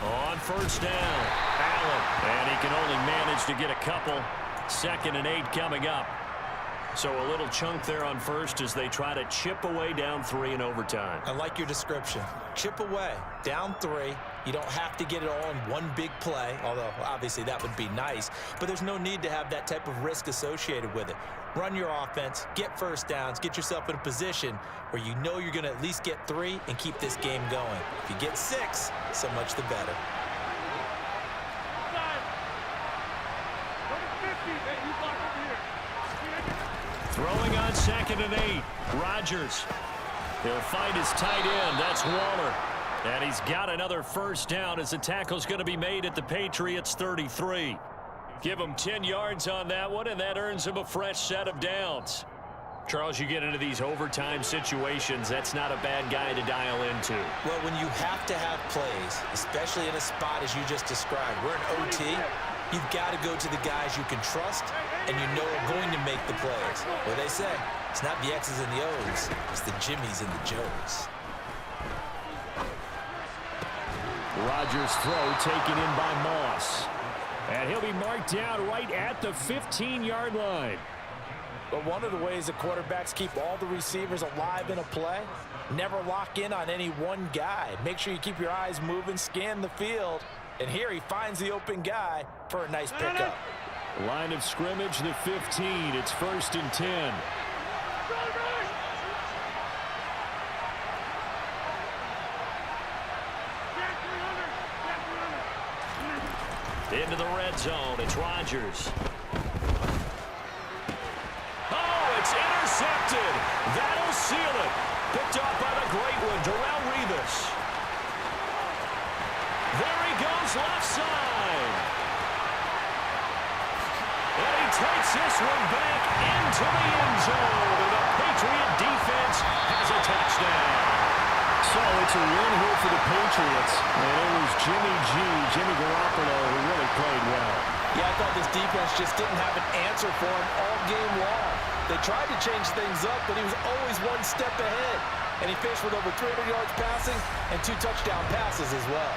On first down, Allen, and he can only manage to get a couple. 2nd and 8 coming up. So a little chunk there on first as they try to chip away down 3 in overtime. I like your description. Chip away, down 3. You don't have to get it all in one big play, although obviously that would be nice. But there's no need to have that type of risk associated with it. Run your offense, get first downs, get yourself in a position where you know you're going to at least get 3 and keep this game going. If you get 6, so much the better. Throwing on 2nd and 8. Rodgers. He'll find his tight end. That's Waller. And he's got another first down as the tackle's going to be made at the Patriots 33. Give him 10 yards on that one, and that earns him a fresh set of downs. Charles, you get into these overtime situations, that's not a bad guy to dial into. Well, when you have to have plays, especially in a spot as you just described, we're in OT, you've got to go to the guys you can trust and you know are going to make the plays. What they say, it's not the X's and the O's, it's the Jimmys and the Joes. Rodgers' throw taken in by Moss. And he'll be marked down right at the 15-yard line. But one of the ways that quarterbacks keep all the receivers alive in a play, never lock in on any one guy. Make sure you keep your eyes moving, scan the field. And here he finds the open guy for a nice pickup. Line of scrimmage, the 15. It's 1st and 10. Into the red zone, it's Rodgers. Oh, it's intercepted. That'll seal it. Picked off by the great one, Darrelle Revis. There he goes, left side. And he takes this one back into the end zone. And the Patriot defense has a touchdown. So it's a win here for the Patriots. And it was Jimmy Garoppolo, who really played well. Yeah, I thought this defense just didn't have an answer for him all game long. They tried to change things up, but he was always one step ahead. And he finished with over 300 yards passing and 2 touchdown passes as well.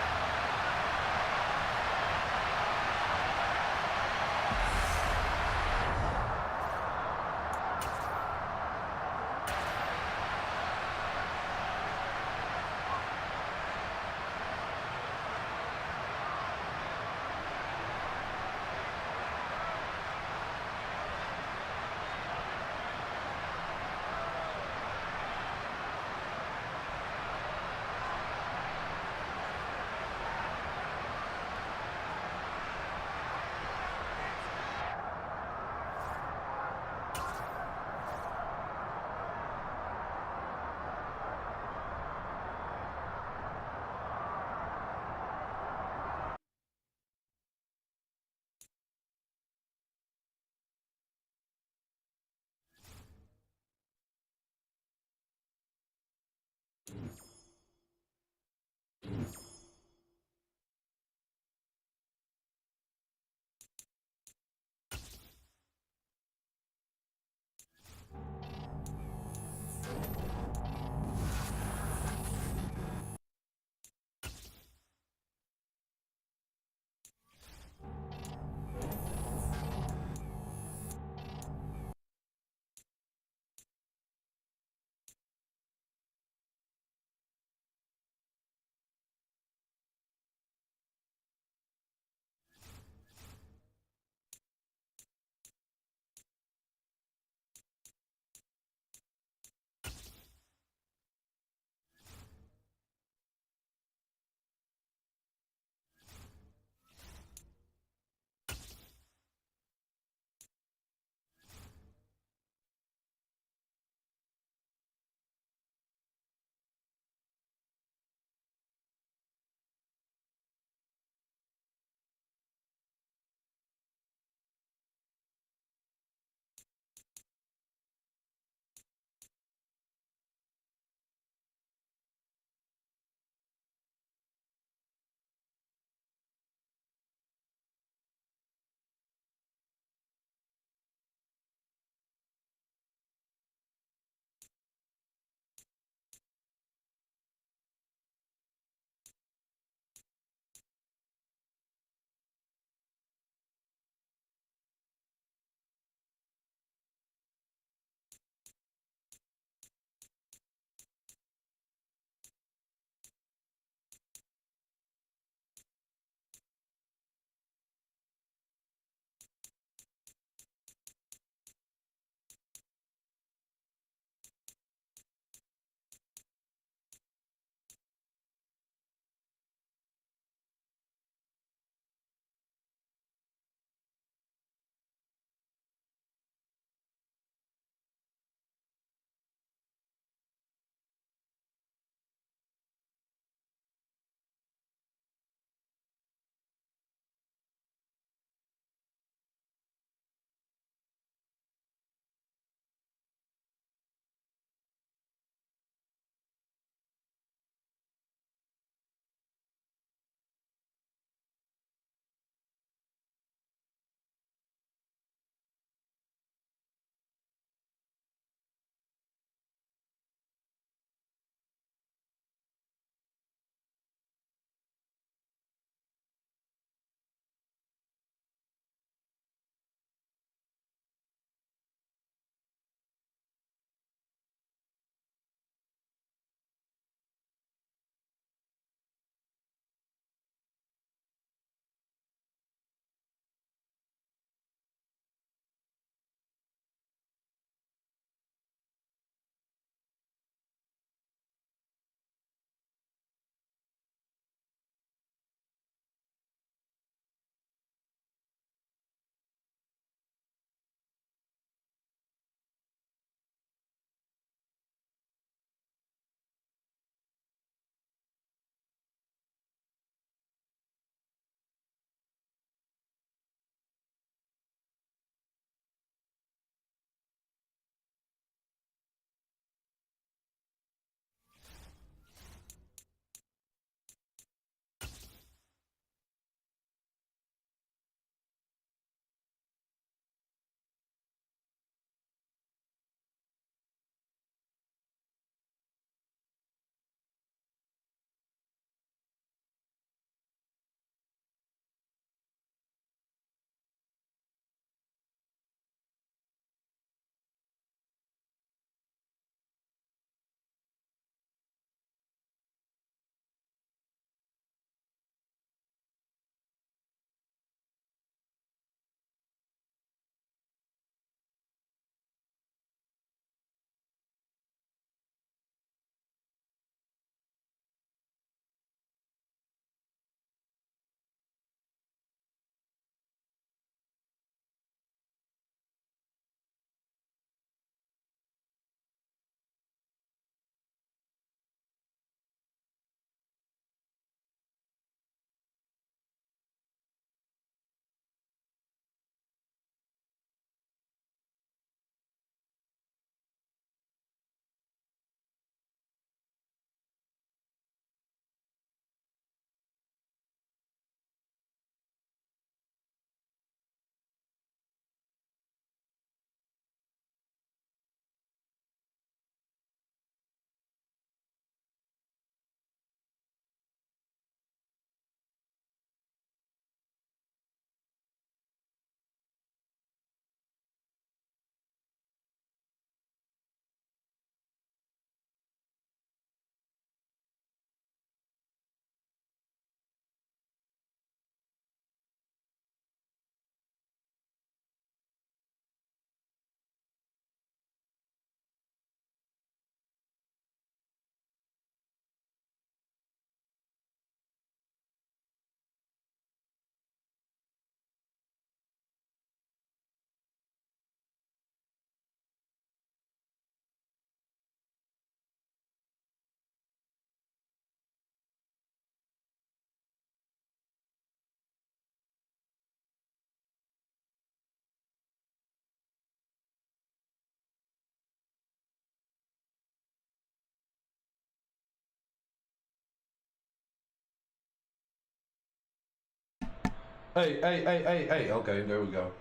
Hey. Okay, there we go.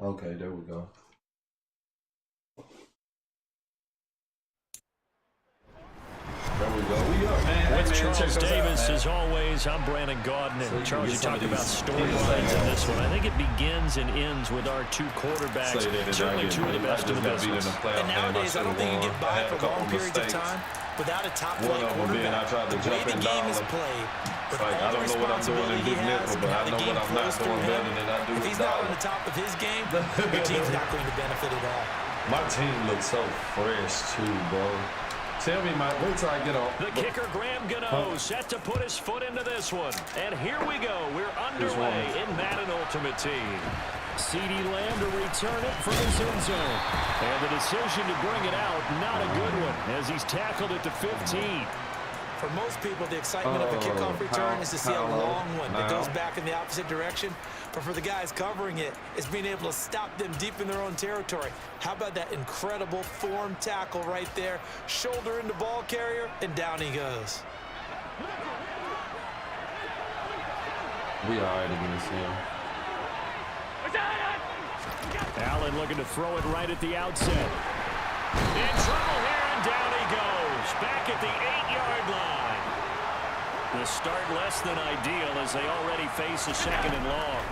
Okay, there we go. There we go. We up, man. With Hey, man, Charles Davis, out, as always, I'm Brandon Gaudin. And so Charles, you talked about storylines in this one. I think it begins and ends with our two quarterbacks, certainly two of the best in the business. And nowadays, I don't think you get by for long periods of time without a top-flight quarterback. The way the game is played, with all the responsibility he has and how the game flows through him, if he's not on the top of his game, your team's not going to benefit at all. My team looks so fresh, too, bro. Tell me, Mike, wait till I get off. The kicker, Graham Gano, set to put his foot into this one. And here we go. We're underway in Madden Ultimate Team. CeeDee Lamb to return it from his end zone. And the decision to bring it out, not a good one, as he's tackled at the 15. For most people, the excitement of a kickoff return is to see a long one that goes back in the opposite direction. But for the guys covering it, it's being able to stop them deep in their own territory. How about that incredible form tackle right there? Shoulder into ball carrier, and down he goes. We all right against him. Allen looking to throw it right at the outset. In trouble here, and down he goes. Back at the 8-yard line. The start less than ideal as they already face a second and long.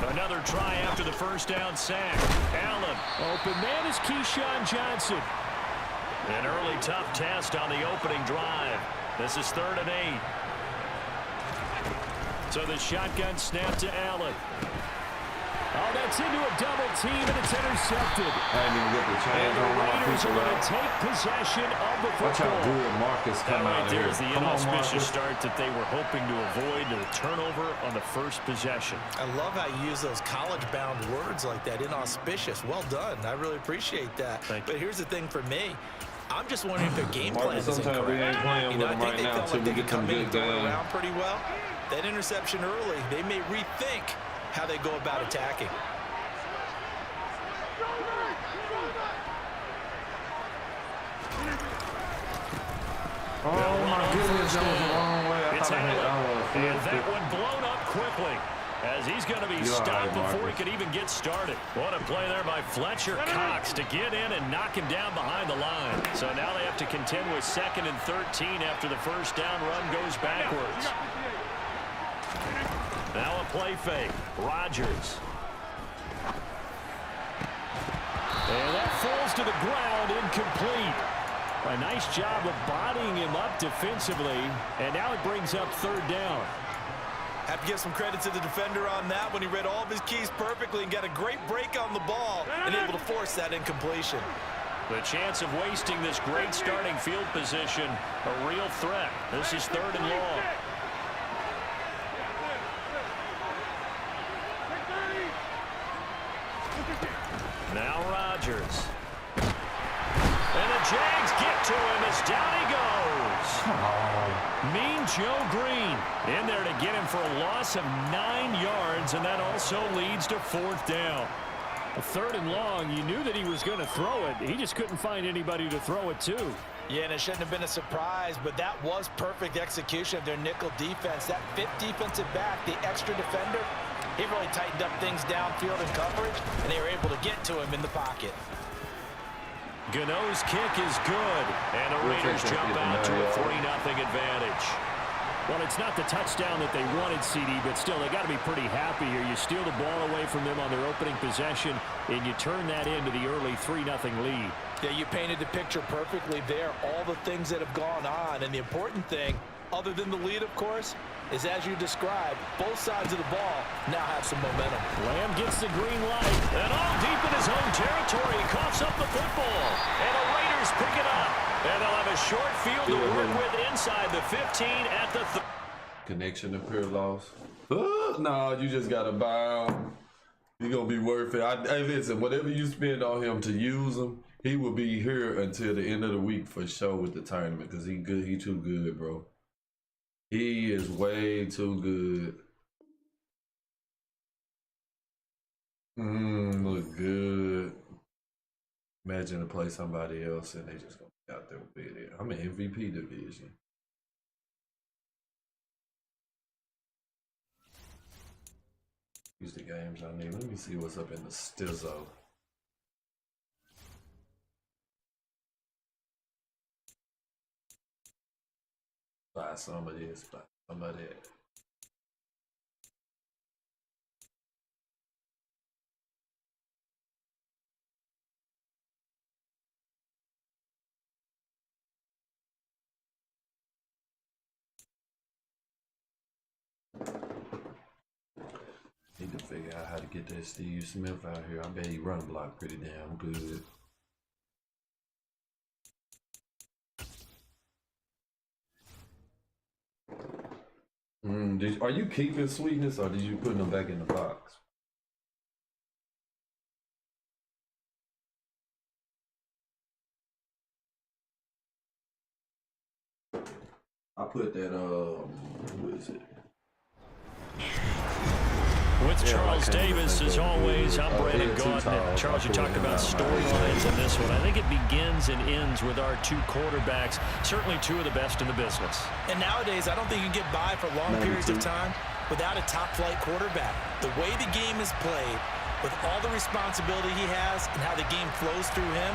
Another try after the first down sack. Allen. Open man is Keyshawn Johnson. An early tough test on the opening drive. This is 3rd and 8. So the shotgun snap to Allen. Oh, that's into a double team, and it's intercepted. I didn't even get the change on my Raiders people are going out. to take possession of the football. Watch how good Marcus come That out right here. there is the Come on, inauspicious Marcus. start that they were hoping to avoid, the turnover on the first possession. I love how you use those college-bound words like that, inauspicious. Well done. I really appreciate that. But here's the thing for me. I'm just wondering if their game plan is sometimes we ain't incorrect. playing with I them think right they now felt till like we they get could come some in and good throw it game. around pretty well. That interception early, they may rethink how they go about attacking. Oh, my goodness, that was the wrong way. I It's thought I had and that one blown up quickly as he's going to be stopped before he could even get started. What a play there by Fletcher Cox to get in and knock him down behind the line. So now they have to contend with 2nd and 13 after the first down run goes backwards. Now a play fake. Rodgers. And that falls to the ground, incomplete. A nice job of bodying him up defensively, and now it brings up 3rd down. Have to give some credit to the defender on that when he read all of his keys perfectly and got a great break on the ball and able to force that incompletion. The chance of wasting this great starting field position, a real threat. This is 3rd and long. Now Rodgers. And the Jags get to him as down he goes. Mean Joe Green in there to get him for a loss of 9 yards, and that also leads to 4th down. A 3rd and long, you knew that he was going to throw it. He just couldn't find anybody to throw it to. Yeah, and it shouldn't have been a surprise, but that was perfect execution of their nickel defense. That 5th defensive back, the extra defender, he really tightened up things downfield in coverage, and they were able to get to him in the pocket. Gano's kick is good, and the Raiders jump out to a 3-0 advantage. Well, it's not the touchdown that they wanted, CD, but still, they got to be pretty happy here. You steal the ball away from them on their opening possession, and you turn that into the early 3-0 lead. Yeah, you painted the picture perfectly there, all the things that have gone on, and the important thing, other than the lead, of course, is as you described, both sides of the ball now have some momentum. Lamb gets the green light, and all deep in his own territory, he coughs up the football, and the Raiders pick it up, and they'll have a short field to work with inside the 15 at the Connection appear lost. No, you just got to buy him. He's going to be worth it. Hey, listen, whatever you spend on him to use him, he will be here until the end of the week for sure with the tournament because he good. He too good, bro. He is way too good. Look good. Imagine to play somebody else and they just gonna be out there with it. I'm in MVP division. Use the games I need. Let me see what's up in the Stizzo. Buy some of this, buy some of that. Need to figure out how to get that Steve Smith out here. I bet he run block pretty damn good. Are you keeping Sweetness or did you put them back in the box? I put that who is it? With Charles Davis, as always, I'm Brandon Gaudin. Charles, you talked about storylines in this one. I think it begins and ends with our two quarterbacks, certainly two of the best in the business. And nowadays, I don't think you can get by for long periods of time without a top-flight quarterback. The way the game is played, with all the responsibility he has and how the game flows through him,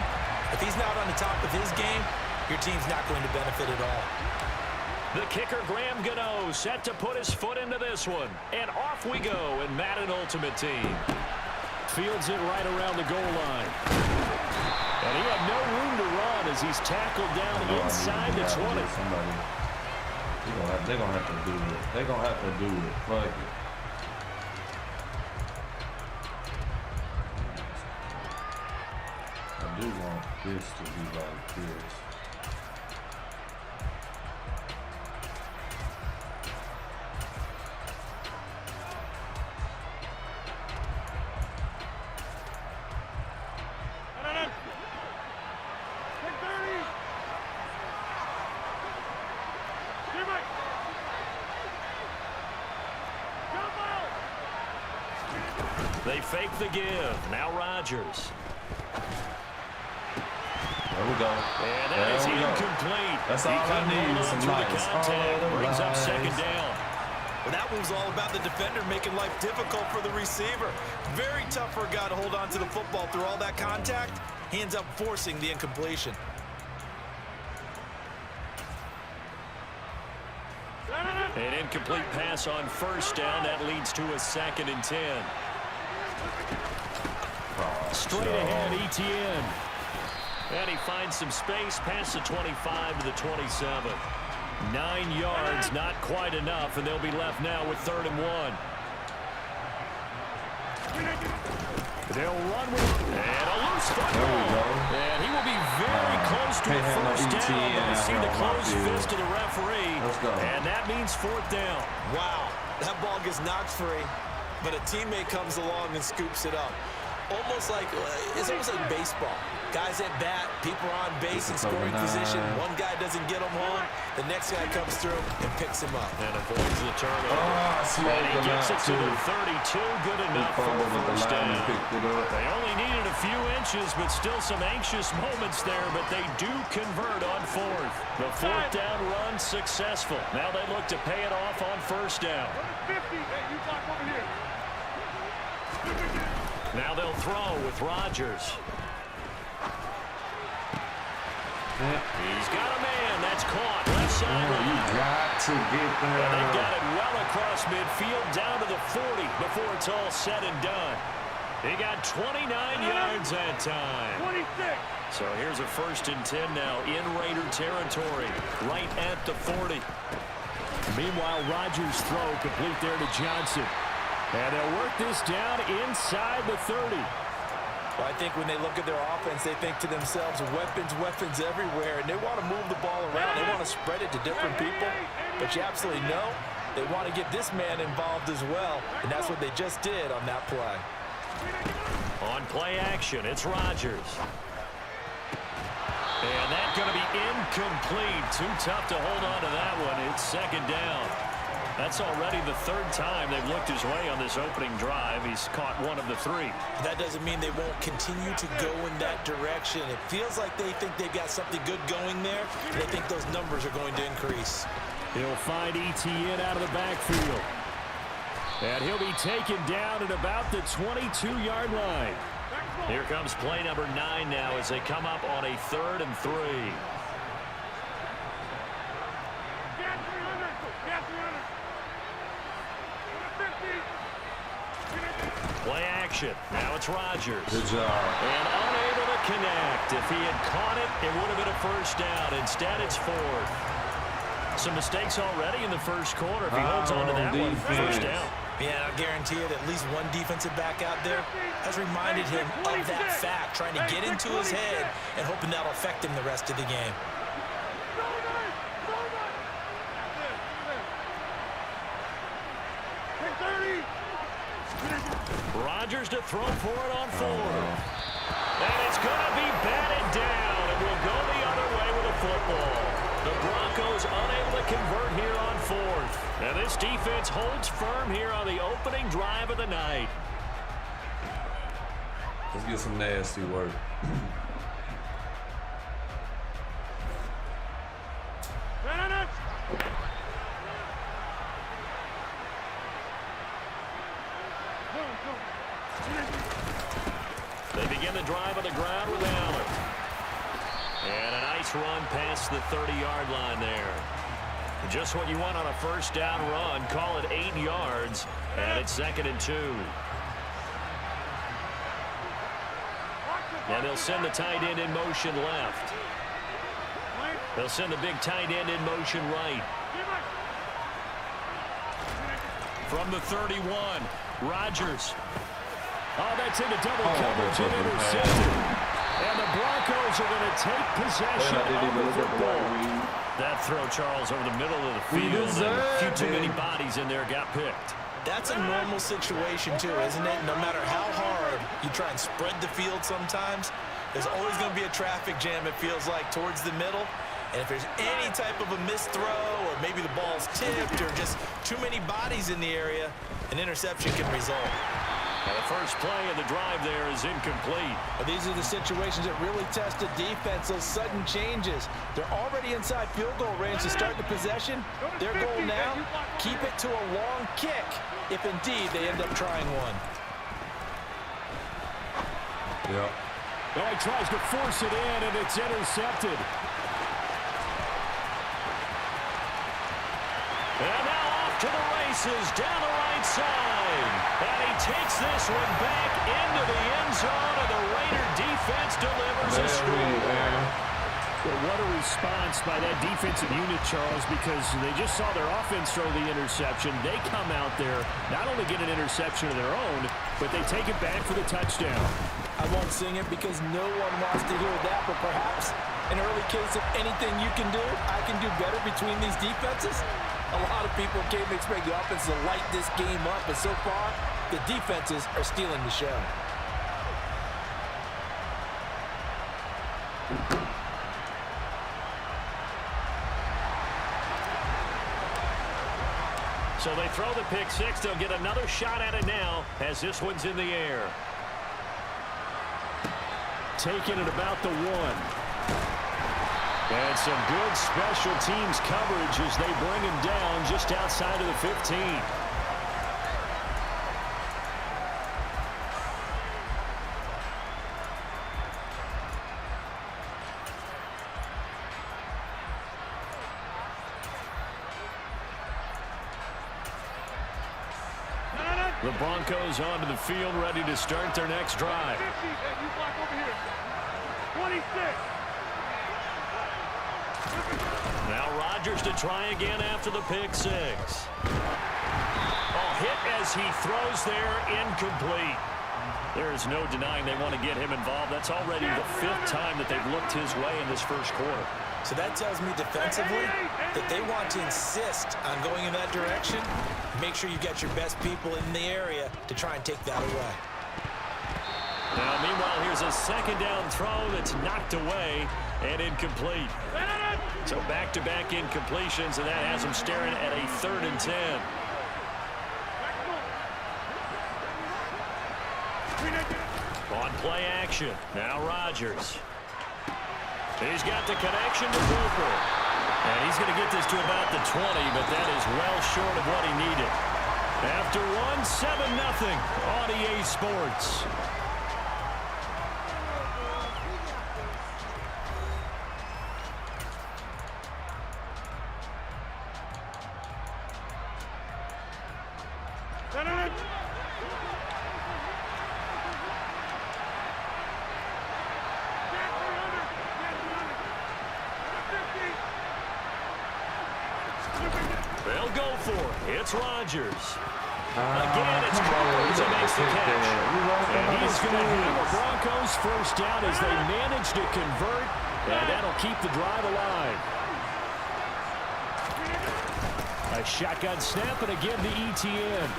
if he's not on the top of his game, your team's not going to benefit at all. The kicker, Graham Gano, set to put his foot into this one. And off we go in Madden Ultimate Team. Fields it right around the goal line. And he had no room to run as he's tackled down inside the 20. They're going to have to do it. They're going to have to do it. Fuck it. I do want this to be like this. They fake the give. Now Rodgers. There we go. And that is incomplete. That's all I need. Some lights. Brings up second down. Well, that move's all about the defender making life difficult for the receiver. Very tough for a guy to hold on to the football through all that contact. He ends up forcing the incompletion. An incomplete pass on first down. That leads to a 2nd and 10. Straight ahead, Etienne. And he finds some space past the 25 to the 27. 9 yards, not quite enough, and they'll be left now with 3rd and 1. They'll run with it. And a loose football. And he will be very close to a first down, but I see the closed fist of the referee. And that means 4th down. Wow, that ball gets knocked free, but a teammate comes along and scoops it up. It's almost like baseball. Guys at bat, people are on base in scoring position. One guy doesn't get him home. The next guy comes through and picks him up. And avoids the turnover. And he gets it to the 32. Good enough for a first down. They only needed a few inches, but still some anxious moments there. But they do convert on 4th. The 4th down run successful. Now they look to pay it off on first down. Now they'll throw with Rodgers. He's got a man. That's caught. Left sideline. You got to get there. And they've got it well across midfield down to the 40 before it's all said and done. He got 29 yards that time. 26. So here's a 1st and 10 now in Raider territory, right at the 40. Meanwhile, Rodgers' throw complete there to Johnson. And they'll work this down inside the 30. Well, I think when they look at their offense, they think to themselves, weapons everywhere, and they want to move the ball around. They want to spread it to different people, but you absolutely know they want to get this man involved as well, and that's what they just did on that play. On play action, it's Rodgers. And that's going to be incomplete. Too tough to hold on to that one. It's 2nd down. That's already the third time they've looked his way on this opening drive. He's caught one of the three. That doesn't mean they won't continue to go in that direction. It feels like they think they've got something good going there. They think those numbers are going to increase. He'll find ETN out of the backfield. And he'll be taken down at about the 22-yard line. Here comes play number 9 now as they come up on a 3rd and 3. Play action. Now it's Rodgers. Good job. And unable to connect. If he had caught it, it would have been a first down. Instead, it's 4th. Some mistakes already in the first quarter. If he holds on to that one, first down. Yeah, I'll guarantee you that at least one defensive back out there has reminded him of that fact, trying to get into his head and hoping that'll affect him the rest of the game. Rodgers to throw for it on 4th. And it's going to be batted down. It will go the other way with the football. The Broncos unable to convert here on 4th. And this defense holds firm here on the opening drive of the night. Let's get some nasty work. They begin the drive on the ground with Allen. And a nice run past the 30-yard line there. Just what you want on a first down run. Call it 8 yards. And it's 2nd and 2. And they'll send the tight end in motion left. They'll send the big tight end in motion right. From the 31, Rodgers. Oh, that's into double coverage and intercepted. And the Broncos are going to take possession of the football. That throw, Charles, over the middle of the field. And a few too many bodies in there got picked. That's a normal situation, too, isn't it? No matter how hard you try and spread the field sometimes, there's always going to be a traffic jam, it feels like, towards the middle. And if there's any type of a missed throw or maybe the ball's tipped or just too many bodies in the area, an interception can result. And the first play of the drive there is incomplete. But these are the situations that really test the defense, those sudden changes. They're already inside field goal range to start the possession. Their goal now, keep it to a long kick, if indeed they end up trying one. Yep. Oh, he tries to force it in, and it's intercepted. And now off to the races, down the right side. And he takes this one back into the end zone, and the Raider defense delivers a score. Well, what a response by that defensive unit, Charles, because they just saw their offense throw the interception. They come out there, not only get an interception of their own, but they take it back for the touchdown. I won't sing it because no one wants to hear that, but perhaps an early case of anything you can do, I can do better between these defenses. A lot of people came to expect the offense to light this game up, but so far, the defenses are stealing the show. So they throw the pick six. They'll get another shot at it now as this one's in the air. Taking it about the 1. And some good special teams coverage as they bring him down just outside of the 15. The Broncos onto the field, ready to start their next drive. 26. Now Rodgers to try again after the pick six. Oh, hit as he throws there, incomplete. There is no denying they want to get him involved. That's already the 5th time that they've looked his way in this first quarter. So that tells me defensively that they want to insist on going in that direction. Make sure you get your best people in the area to try and take that away. Now, meanwhile, here's a 2nd down throw that's knocked away and incomplete. So back-to-back incompletions, and that has him staring at a 3rd and 10. On play action, now Rodgers. He's got the connection to Cooper. And he's going to get this to about the 20, but that is well short of what he needed. After one, 7-0 on EA Sports. They'll go for it. It's Rodgers. Again, it's Cooper who makes the catch. And he's going to have the Broncos first down as they manage to convert, and that'll keep the drive alive. A shotgun snap, and again the ETN.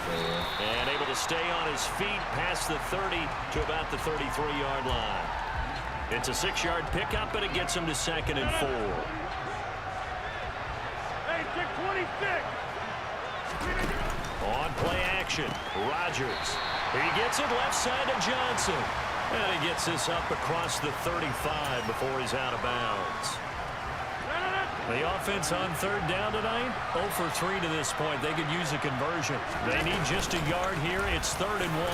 And able to stay on his feet past the 30 to about the 33-yard line. It's a 6-yard pickup, and it gets him to 2nd and 4. On play action, Rodgers. He gets it left side to Johnson. And he gets this up across the 35 before he's out of bounds. The offense on 3rd down tonight, 0 for 3 to this point. They could use a conversion. They need just a yard here. It's 3rd and 1.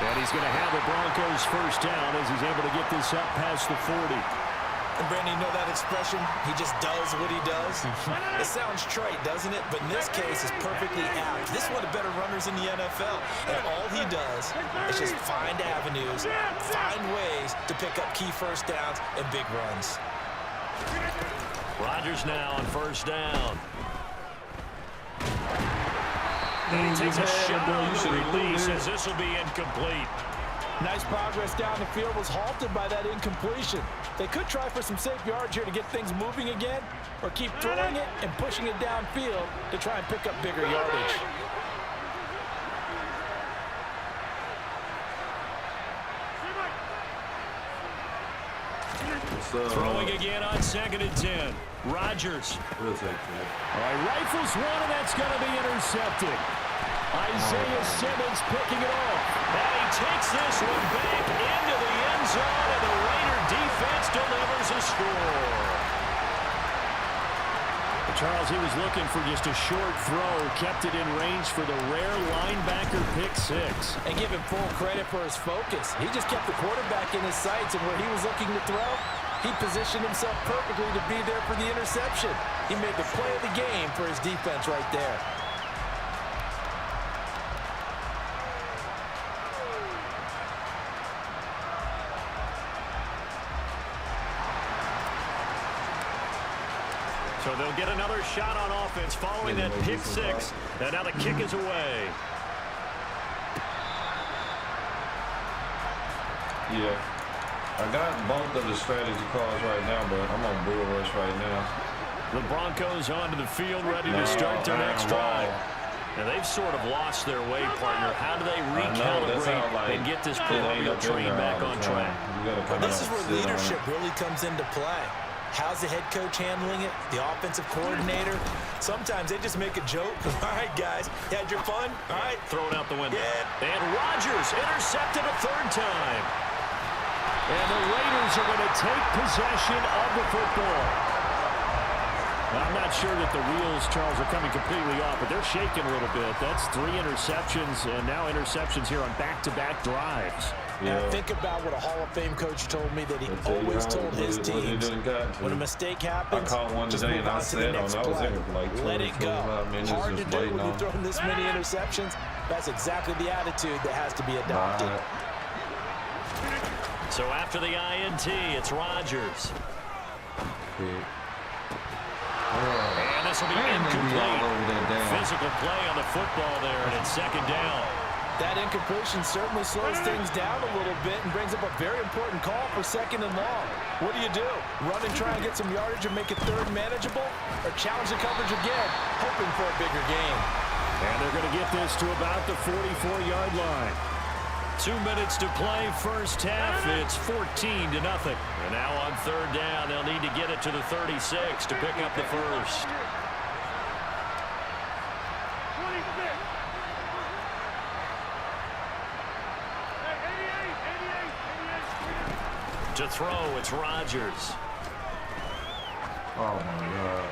And he's going to have the Broncos first down as he's able to get this up past the 40. And Brandon, you know that expression? He just does what he does. It sounds trite, doesn't it? But in this case, it's perfectly apt. This is one of the better runners in the NFL. And all he does is just find avenues, find ways to pick up key first downs and big runs. Rodgers now on first down. And he takes a shot on the release as this will be incomplete. Nice progress down the field, was halted by that incompletion. They could try for some safe yards here to get things moving again, or keep throwing it and pushing it downfield to try and pick up bigger yardage. Throwing again on 2nd and 10. Rodgers. We'll take that. All right, rifles one, and that's going to be intercepted. Isaiah Simmons picking it off. And he takes this one back into the end zone, and the Raider defense delivers a score. Charles, he was looking for just a short throw, kept it in range for the rare linebacker pick 6. And give him full credit for his focus. He just kept the quarterback in his sights, and where he was looking to throw, he positioned himself perfectly to be there for the interception. He made the play of the game for his defense right there. So they'll get another shot on offense following that pick 6. And now the kick is away. Yeah. I got both of the strategy calls right now, but I'm on bull rush right now. The Broncos onto the field, ready to start their next drive. And they've sort of lost their way, partner. How do they recalibrate and get this proverbial train back on track? This is where leadership really comes into play. How's the head coach handling it? The offensive coordinator? Sometimes they just make a joke. All right, guys, you had your fun? All right. Throw it out the window. Yeah. And Rodgers intercepted a 3rd time. And the Raiders are going to take possession of the football. I'm not sure that the wheels, Charles, are coming completely off, but they're shaking a little bit. That's 3 interceptions, and now interceptions here on back-to-back drives. Yeah. Now think about what a Hall of Fame coach told me that he always told his teams. When a mistake happens, I caught one today and I said on I was in like 20, let it go. Hard to do when you've thrown this many interceptions. That's exactly the attitude that has to be adopted. So after the INT, it's Rodgers. And this will be incomplete. Physical play on the football there, and it's 2nd down. That incompletion certainly slows things down a little bit and brings up a very important call for 2nd and long. What do? Run and try and get some yardage and make it 3rd manageable? Or challenge the coverage again, hoping for a bigger gain? And they're going to get this to about the 44-yard line. 2 minutes to play first half. It's 14-0. And now on third down, they'll need to get it to the 36 to pick up the first. To throw, it's Rodgers. Oh, my God.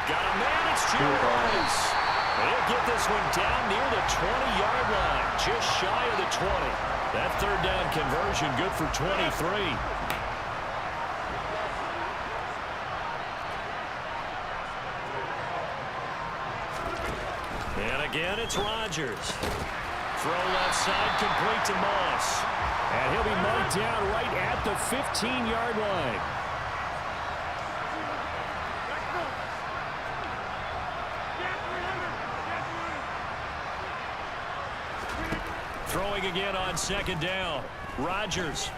Got a man, it's Rice. They'll get this one down near the 20-yard line, just shy of the 20. That third down conversion good for 23. And again, it's Rodgers. Throw left side, complete to Moss. And he'll be marked down right at the 15-yard line. Throwing again on second down. Rodgers.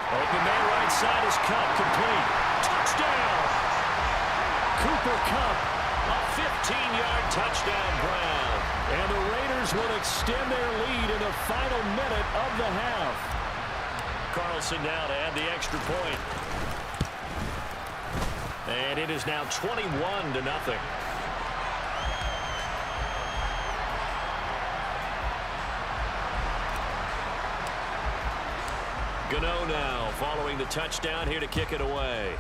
Open man right side is Cup, complete. Touchdown! Cooper Kupp, a 15-yard touchdown Brown. And the Raiders will extend their lead in the final minute of the half. Carlson now to add the extra point. And it is now 21-0. Gano now following the touchdown here to kick it away.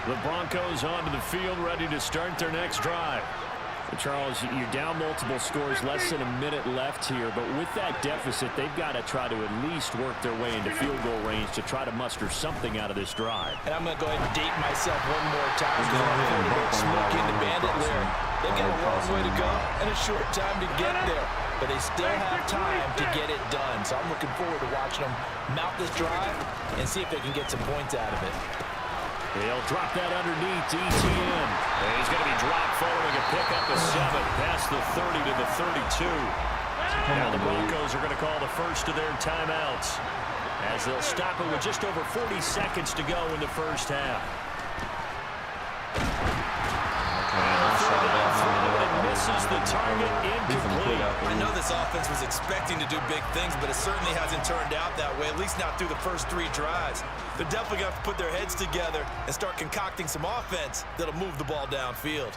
The Broncos onto the field, ready to start their next drive. Charles, you're down multiple scores, less than a minute left here, but with that deficit, they've got to try to at least work their way into field goal range to try to muster something out of this drive. And I'm going to go ahead and date myself one more time because I'm going to go smoke into Bandit Lair. They've got a long way to go and a short time to get there, but they still have time to get it done. So I'm looking forward to watching them mount this drive and see if they can get some points out of it. He'll drop that underneath to ETN. And he's going to be dropped following a pickup of 7 past the 30 to the 32. Now the Broncos are going to call the first of their timeouts as they'll stop it with just over 40 seconds to go in the first half. Misses the target, incomplete. I know this offense was expecting to do big things, but it certainly hasn't turned out that way, at least not through the first 3 drives. They're definitely going to have to put their heads together and start concocting some offense that'll move the ball downfield.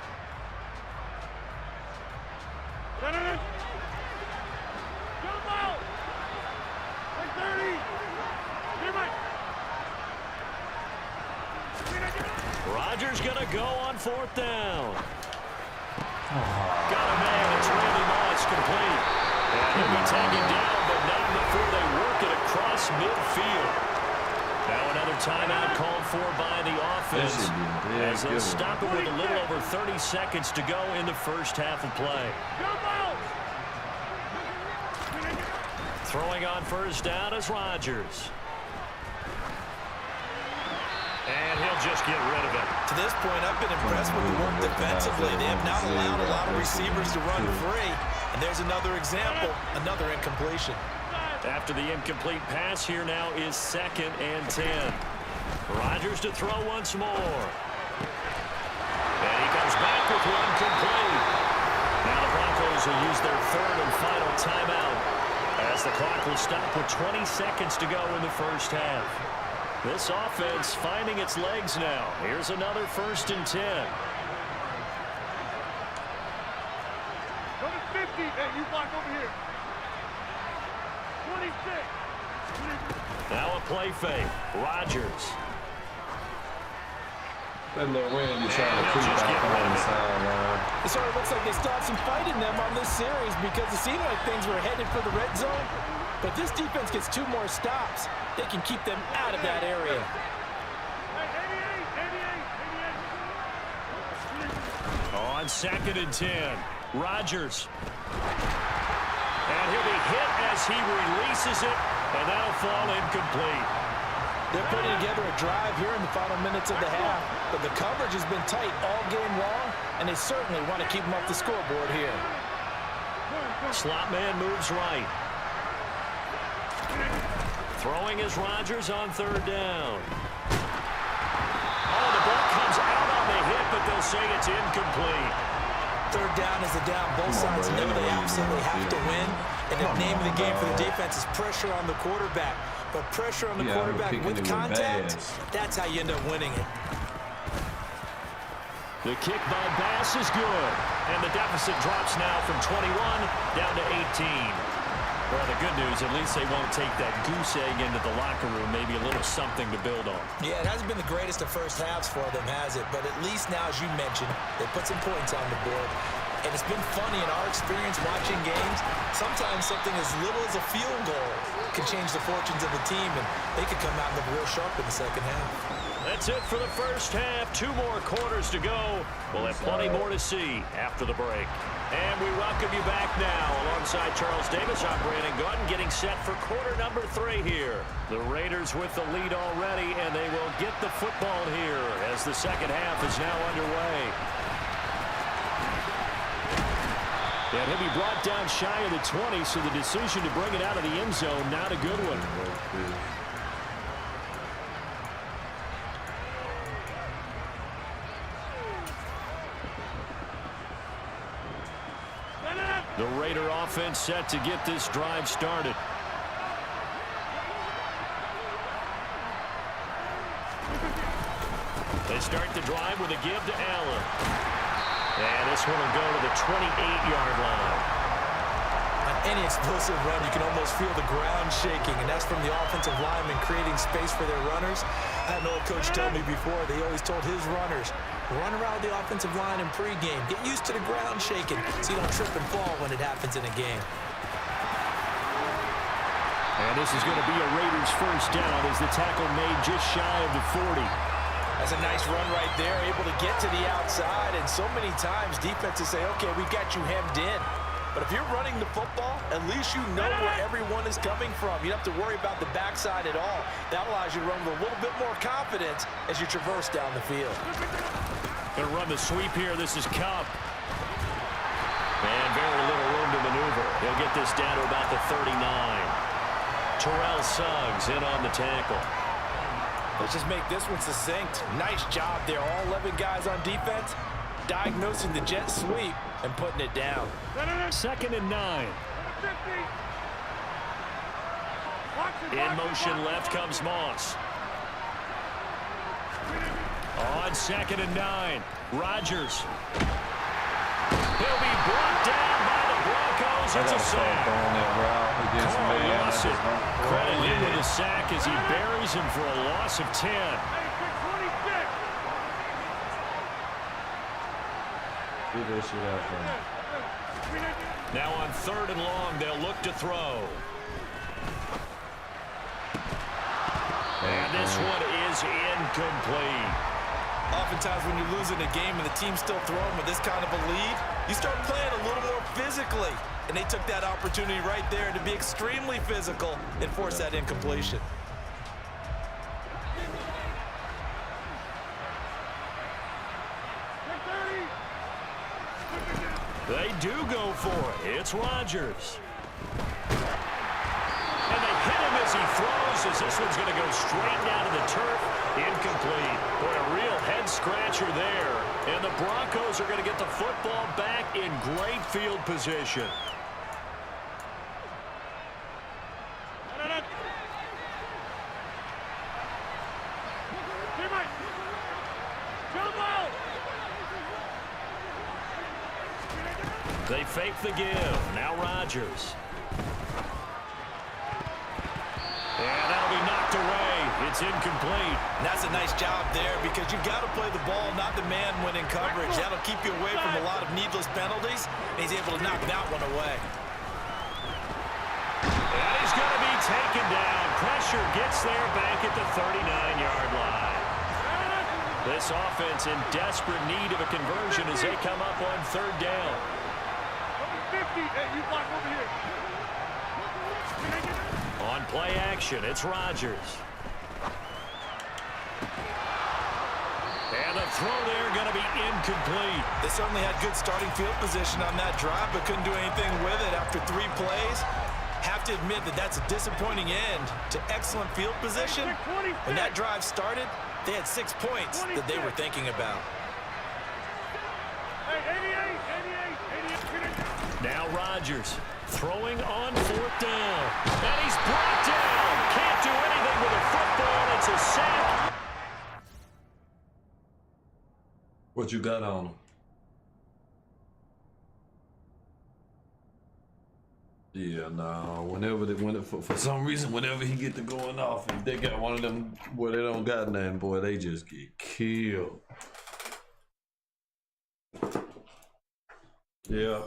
Rodgers going to go on 4th down. Got a man, it's Randy Moss, complete. And he'll be taken down, but not before they work it across midfield. Now another timeout called for by the offense as they'll stop it with a little over 30 seconds to go in the first half of play. Throwing on first down is Rodgers. And he'll just get rid of it. To this point, I've been impressed with the work defensively. They have not allowed a lot of receivers to run free. And there's another example, another incompletion. After the incomplete pass, here now is 2nd and 10. Rodgers to throw once more. And he comes back with one complete. Now the Broncos will use their 3rd and final timeout as the clock will stop with 20 seconds to go in the first half. This offense finding its legs now. Here's another 1st and 10. Go to 50. Hey, you block over here. 26. Now a play fake. Rodgers. That little Randy trying to creep back on the sideline. It sort of looks like they still have some fight in them on this series because it seemed like things were headed for the red zone. But this defense gets 2 more stops. They can keep them out of that area. On 2nd and 10, Rodgers. And he'll be hit as he releases it, and that'll fall incomplete. They're putting together a drive here in the final minutes of the half. but the coverage has been tight all game long, and they certainly want to keep them off the scoreboard here. Slot man moves right. Throwing is Rodgers on third down. Oh, the ball comes out on the hit, but they'll say it's incomplete. Third down is a down. Both sides know they absolutely have to win. And the name of the game for the defense is pressure on the quarterback. But pressure on the quarterback with contact, that's how you end up winning it. The kick by Bass is good. And the deficit drops now from 21 down to 18. Well, the good news, at least they won't take that goose egg into the locker room. Maybe a little something to build on. Yeah, it hasn't been the greatest of first halves for them, has it? But at least now, as you mentioned, they put some points on the board. And it's been funny in our experience watching games. Sometimes something as little as a field goal can change the fortunes of the team, and they could come out and look real sharp in the second half. That's it for the first half. 2 more quarters to go. We'll have plenty more to see after the break. And we welcome you back now. Alongside Charles Davis, I'm Brandon Gordon, getting set for quarter number 3 here. The Raiders with the lead already, and they will get the football here as the second half is now underway. And he'll be brought down shy of the 20, so the decision to bring it out of the end zone, not a good one. The Raider offense set to get this drive started. They start the drive with a give to Allen. And this one will go to the 28-yard line. On any explosive run, you can almost feel the ground shaking, and that's from the offensive linemen creating space for their runners. I had an old coach tell me before, they always told his runners, run around the offensive line in pregame. Get used to the ground shaking so you don't trip and fall when it happens in a game. And this is going to be a Raiders first down as the tackle made just shy of the 40. That's a nice run right there, able to get to the outside, and so many times defenses say, okay, we've got you hemmed in. But if you're running the football, at least you know where everyone is coming from. You don't have to worry about the backside at all. That allows you to run with a little bit more confidence as you traverse down the field. Going to run the sweep here. This is Cup. And very little room to maneuver. He'll get this down to about the 39. Terrell Suggs in on the tackle. Let's just make this one succinct. Nice job there. All 11 guys on defense diagnosing the jet sweep and putting it down. 2nd and 9. In motion left comes Moss. On 2nd and 9. Rodgers. He'll be brought down by the Broncos. It's a sack. Carl Lawson credit him with a sack as he buries him for a loss of 10. Now on 3rd and long, they'll look to throw. And this one is incomplete. Oftentimes when you're losing a game and the team's still throwing with this kind of a lead, you start playing a little more physically. And they took that opportunity right there to be extremely physical and force that incompletion. They do go for it. It's Rodgers. And they hit him as he throws, as this one's going to go straight down to the turf. Incomplete. Boy, a real head-scratcher there. And the Broncos are going to get the football back in great field position. They fake the give. Now Rodgers. And that'll be knocked away. It's incomplete. And that's a nice job there because you've got to play the ball, not the man when in coverage. That'll keep you away from a lot of needless penalties, and he's able to knock that one away. And he's going to be taken down. Pressure gets there back at the 39-yard line. This offense in desperate need of a conversion as they come up on 3rd down. 50. Hey, you block over here. On play action, it's Rodgers. And the throw there going to be incomplete. They certainly had good starting field position on that drive, but couldn't do anything with it after 3 plays. Have to admit that that's a disappointing end to excellent field position. When that drive started, they had 6 points that they were thinking about. Now Rodgers throwing on 4th down. And he's brought down. Can't do anything with a football. It's a sack. What you got on him? Yeah, no. For some reason, whenever he get to going off, if they got one of them where they don't got nothing, boy, they just get killed. Yeah.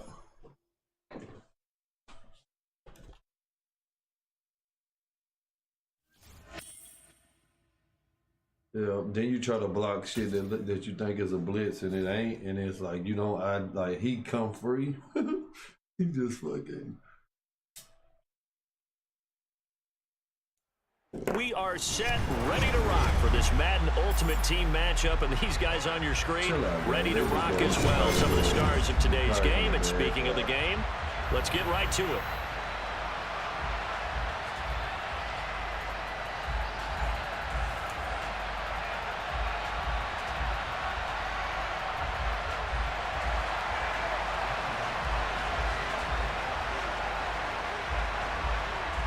Yeah, then you try to block shit that you think is a blitz and it ain't, and it's like you don't. Like he come free, he just fucking. We are set, ready to rock for this Madden Ultimate Team matchup, and these guys on your screen ready to rock as well. Some of the stars of today's game. And speaking of the game, let's get right to it.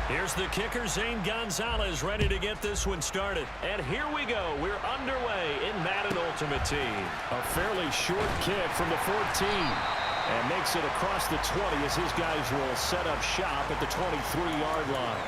Here's the kicker, Zane Gonzalez, ready to get this one started. And here we go. We're underway in Madden Ultimate Team. A fairly short kick from the 14. And makes it across the 20 as his guys will set up shop at the 23-yard line.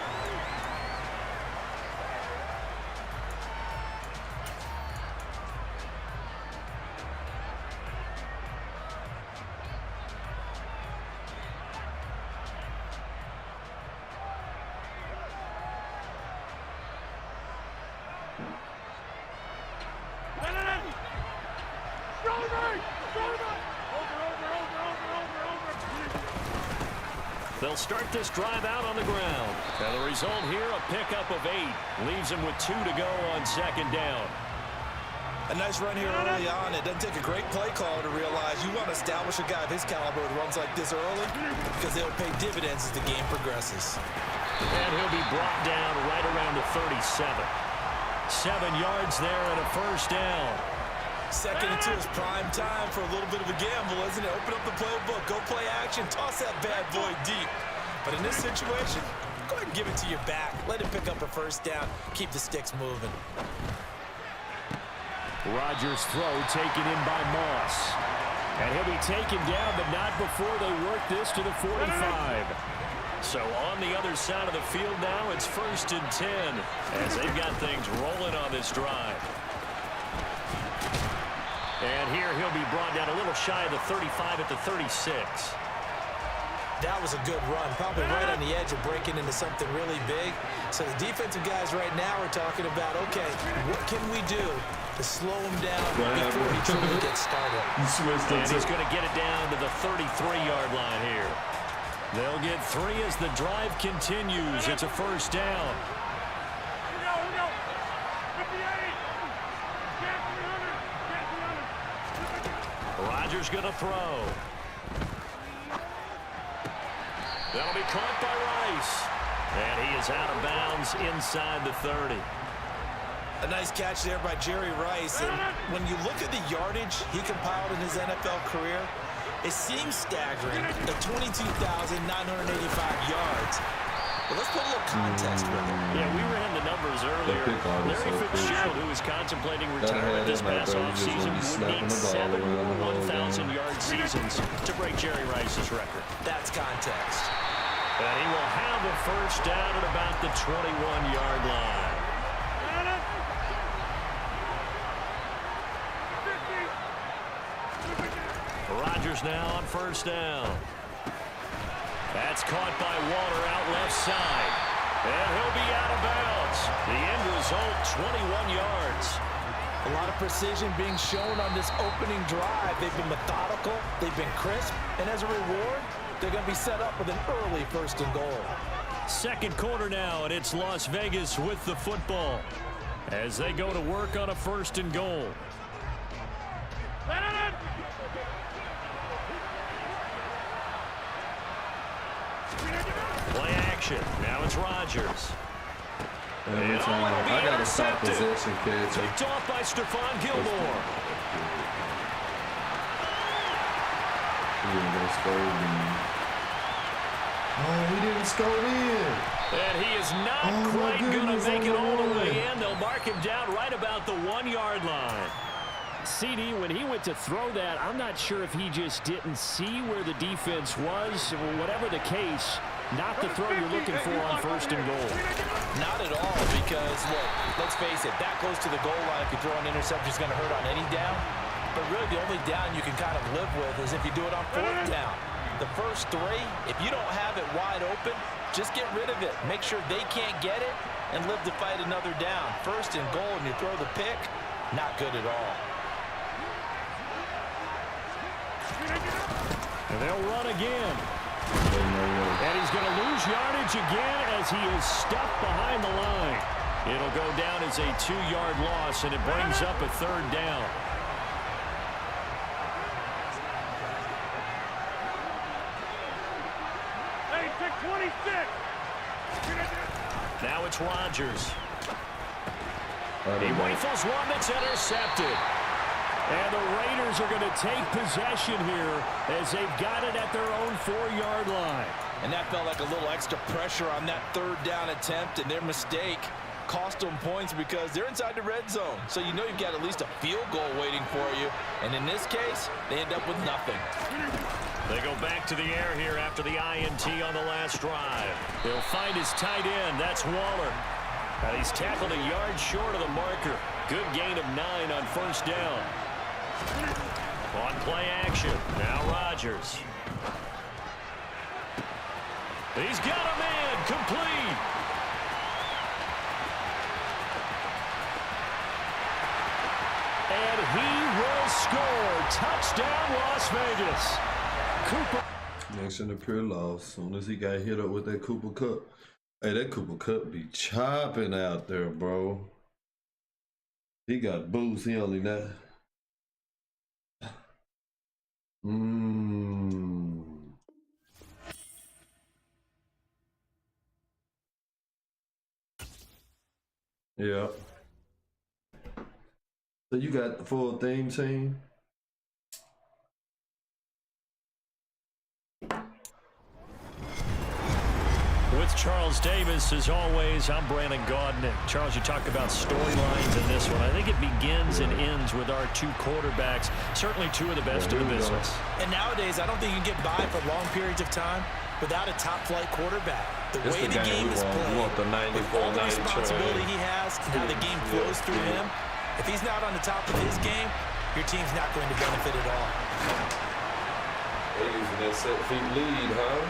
They'll start this drive out on the ground. And the result here, a pickup of 8. Leaves them with 2 to go on 2nd down. A nice run here early on. It doesn't take a great play caller to realize you want to establish a guy of his caliber with runs like this early because they'll pay dividends as the game progresses. And he'll be brought down right around the 37. 7 yards there and a 1st down. 2nd and 2 is prime time for a little bit of a gamble, isn't it? Open up the playbook, go play action, toss that bad boy deep. But in this situation, go ahead and give it to your back. Let him pick up a 1st down, keep the sticks moving. Rodgers' throw taken in by Moss. And he'll be taken down, but not before they work this to the 45. So on the other side of the field now, it's 1st and 10 as they've got things rolling on this drive. And here he'll be brought down a little shy of the 35 at the 36. That was a good run, probably right on the edge of breaking into something really big. So the defensive guys right now are talking about, okay, what can we do to slow him down before he truly gets started? And he's going to get it down to the 33-yard line here. They'll get 3 as the drive continues. It's a 1st down. Rodgers going to throw. That'll be caught by Rice. And he is out of bounds inside the 30. A nice catch there by Jerry Rice. And when you look at the yardage he compiled in his NFL career, it seems staggering at 22,985 yards. But let's put a little context with it. Yeah, we ran the numbers earlier. Larry Fitzgerald, who is contemplating retirement this past offseason, would need 7 more 1,000-yard seasons to break Jerry Rice's record. That's context. And he will have a 1st down at about the 21-yard line. Rodgers now on 1st down. That's caught by Walter out left side. And he'll be out of bounds. The end result, 21 yards. A lot of precision being shown on this opening drive. They've been methodical, they've been crisp, and as a reward, they're going to be set up with an early 1st and goal. 2nd quarter now, and it's Las Vegas with the football as they go to work on a 1st and goal. Play action. Now it's Rodgers. Every time. I got to stop possession catching. Picked off by Stephon Gilmore. Oh, he didn't score in. And he is not quite going to make it all the way in. They'll mark him down right about the 1-yard line. CD, when he went to throw that, I'm not sure if he just didn't see where the defense was. Whatever the case, not the throw you're looking for on 1st and goal. Not at all, because, look, let's face it, that close to the goal line, if you throw an interception, is going to hurt on any down. But really, the only down you can kind of live with is if you do it on 4th down. The first 3, if you don't have it wide open, just get rid of it. Make sure they can't get it and live to fight another down. 1st and goal, and you throw the pick, not good at all. And they'll run again. And he's going to lose yardage again as he is stuffed behind the line. It'll go down as a 2-yard loss, and it brings up a 3rd down. Hey, pick 26. Now it's Rodgers. He rifles one that's intercepted. And the Raiders are going to take possession here as they've got it at their own 4-yard line. And that felt like a little extra pressure on that 3rd down attempt, and their mistake cost them points because they're inside the red zone. So you know you've got at least a field goal waiting for you. And in this case, they end up with nothing. They go back to the air here after the INT on the last drive. They'll find his tight end. That's Waller. And he's tackled a yard short of the marker. Good gain of 9 on 1st down. On play action, now Rodgers. He's got a man, complete. And he will score. Touchdown, Las Vegas. Cooper. Connection to pure loss. As soon as he got hit up with that Cooper Cup. Hey, that Cooper Cup be chopping out there, bro. He got boost. He only not. Yeah. So you got the full theme team? With Charles Davis, as always, I'm Brandon Gaudin. Charles, you talk about storylines in this one. I think it begins and ends with our 2 quarterbacks, certainly 2 of the best in the business. And nowadays, I don't think you can get by for long periods of time without a top-flight quarterback. The way the game is played, with all the responsibility he has, and how the game flows through him, if he's not on the top of his game, your team's not going to benefit at all. They're using that set feet lead, huh?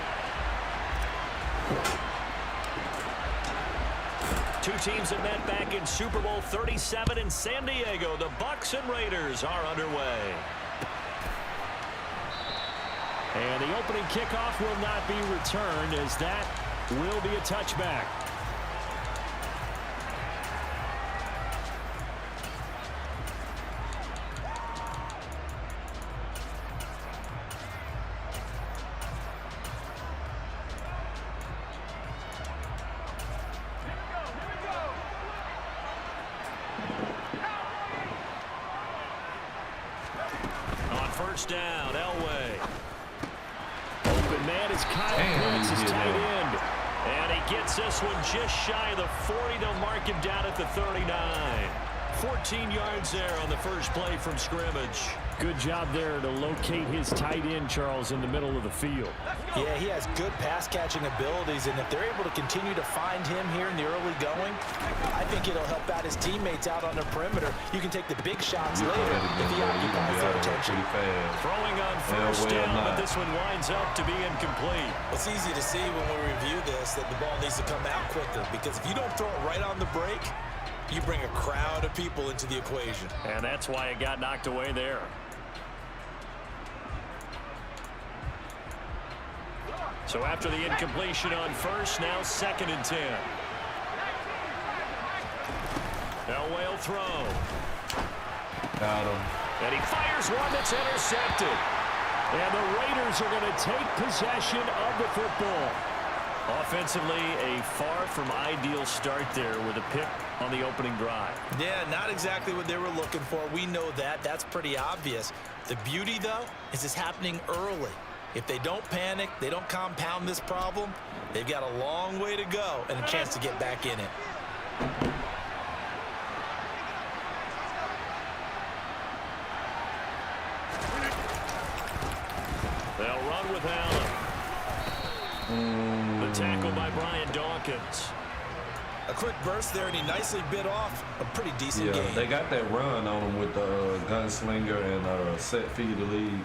2 teams that met back in Super Bowl 37 in San Diego. The Bucs and Raiders are underway. And the opening kickoff will not be returned, as that will be a touchback. Down, Elway. Open man is Kyle Pitts, his tight end. And he gets this one just shy of the 40. They'll mark him down at the 39. 14 yards there on the first play from scrimmage. Good job there to locate his tight end, Charles, in the middle of the field. Yeah, he has good pass-catching abilities, and if they're able to continue to find him here in the early going, I think it'll help out his teammates out on the perimeter. You can take the big shots later if he occupies their attention. Throwing on 1st down, but this one winds up to be incomplete. It's easy to see when we review this that the ball needs to come out quicker, because if you don't throw it right on the break, you bring a crowd of people into the equation. And that's why it got knocked away there. So after the incompletion on 1st, now 2nd and 10. Elway will throw. Got him. And he fires one that's intercepted. And the Raiders are going to take possession of the football. Offensively, a far from ideal start there with a pick on the opening drive. Yeah, not exactly what they were looking for. We know that. That's pretty obvious. The beauty, though, is it's happening early. If they don't panic, they don't compound this problem, they've got a long way to go and a chance to get back in it. They'll run with Allen. The tackle by Brian Dawkins. A quick burst there, and he nicely bit off a pretty decent game. They got that run on him with the gunslinger and set feed to lead.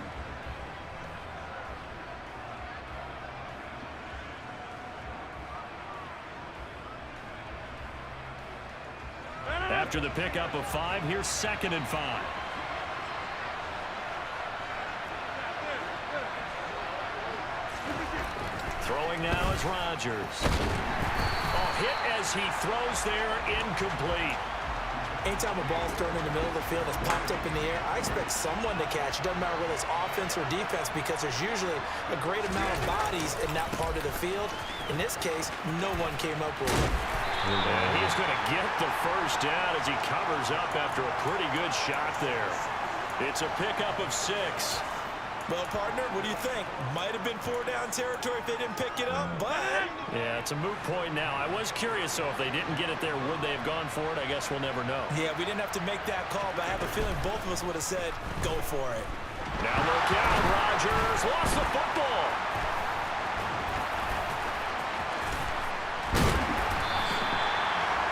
After the pickup of 5, here's 2nd and 5. Throwing now is Rodgers. Oh, hit as he throws there, incomplete. Anytime a ball's thrown in the middle of the field, it's popped up in the air, I expect someone to catch. It doesn't matter whether it's offense or defense, because there's usually a great amount of bodies in that part of the field. In this case, no one came up with it. And he's going to get the first down as he covers up after a pretty good shot there. It's a pickup of 6. Well, partner, what do you think? Might have been 4-down territory if they didn't pick it up, but... Yeah, it's a moot point now. I was curious, so if they didn't get it there, would they have gone for it? I guess we'll never know. Yeah, we didn't have to make that call, but I have a feeling both of us would have said, go for it. Now look out, Rodgers lost the football.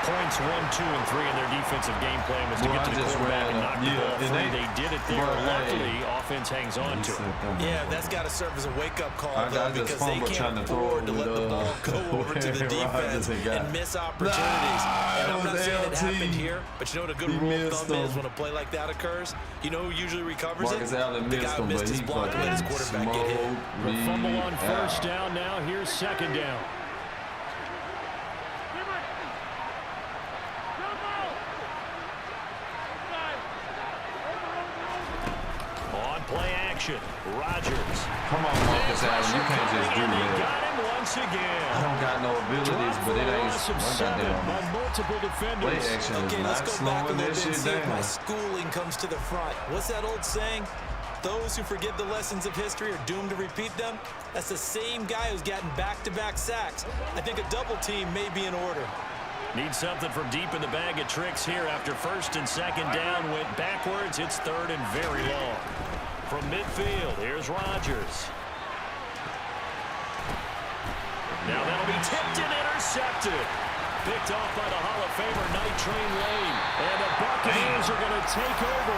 Points 1, 2, and 3 in their defensive game plan was to get to the quarterback and knock the ball free. They did it there. Luckily, offense hangs on to it. Yeah, that's got to serve as a wake-up call, though, because they can't afford to let the ball go over to the defense and miss opportunities. And I'm not saying it happened here, but you know what a good rule of thumb is when a play like that occurs? You know who usually recovers it? The guy who missed his block and let his quarterback get hit. The fumble on first down now. Here's 2nd down. Play action. Rodgers. Come on, Marcus Allen. You can't just do that. Got him once again. I don't got no abilities, but it ain't by multiple defenders. Play action is Okay, let's not go back a slowing little that bit and shit see if my down. schooling comes to the front. What's that old saying? Those who forget the lessons of history are doomed to repeat them. That's the same guy who's gotten back-to-back sacks. I think a double team may be in order. Need something from deep in the bag of tricks here after 1st and 2nd down. Went backwards. It's 3rd and very long. From midfield, here's Rodgers. Now that'll be tipped and intercepted. Picked off by the Hall of Famer, Night Train Lane. And the Buccaneers are going to take over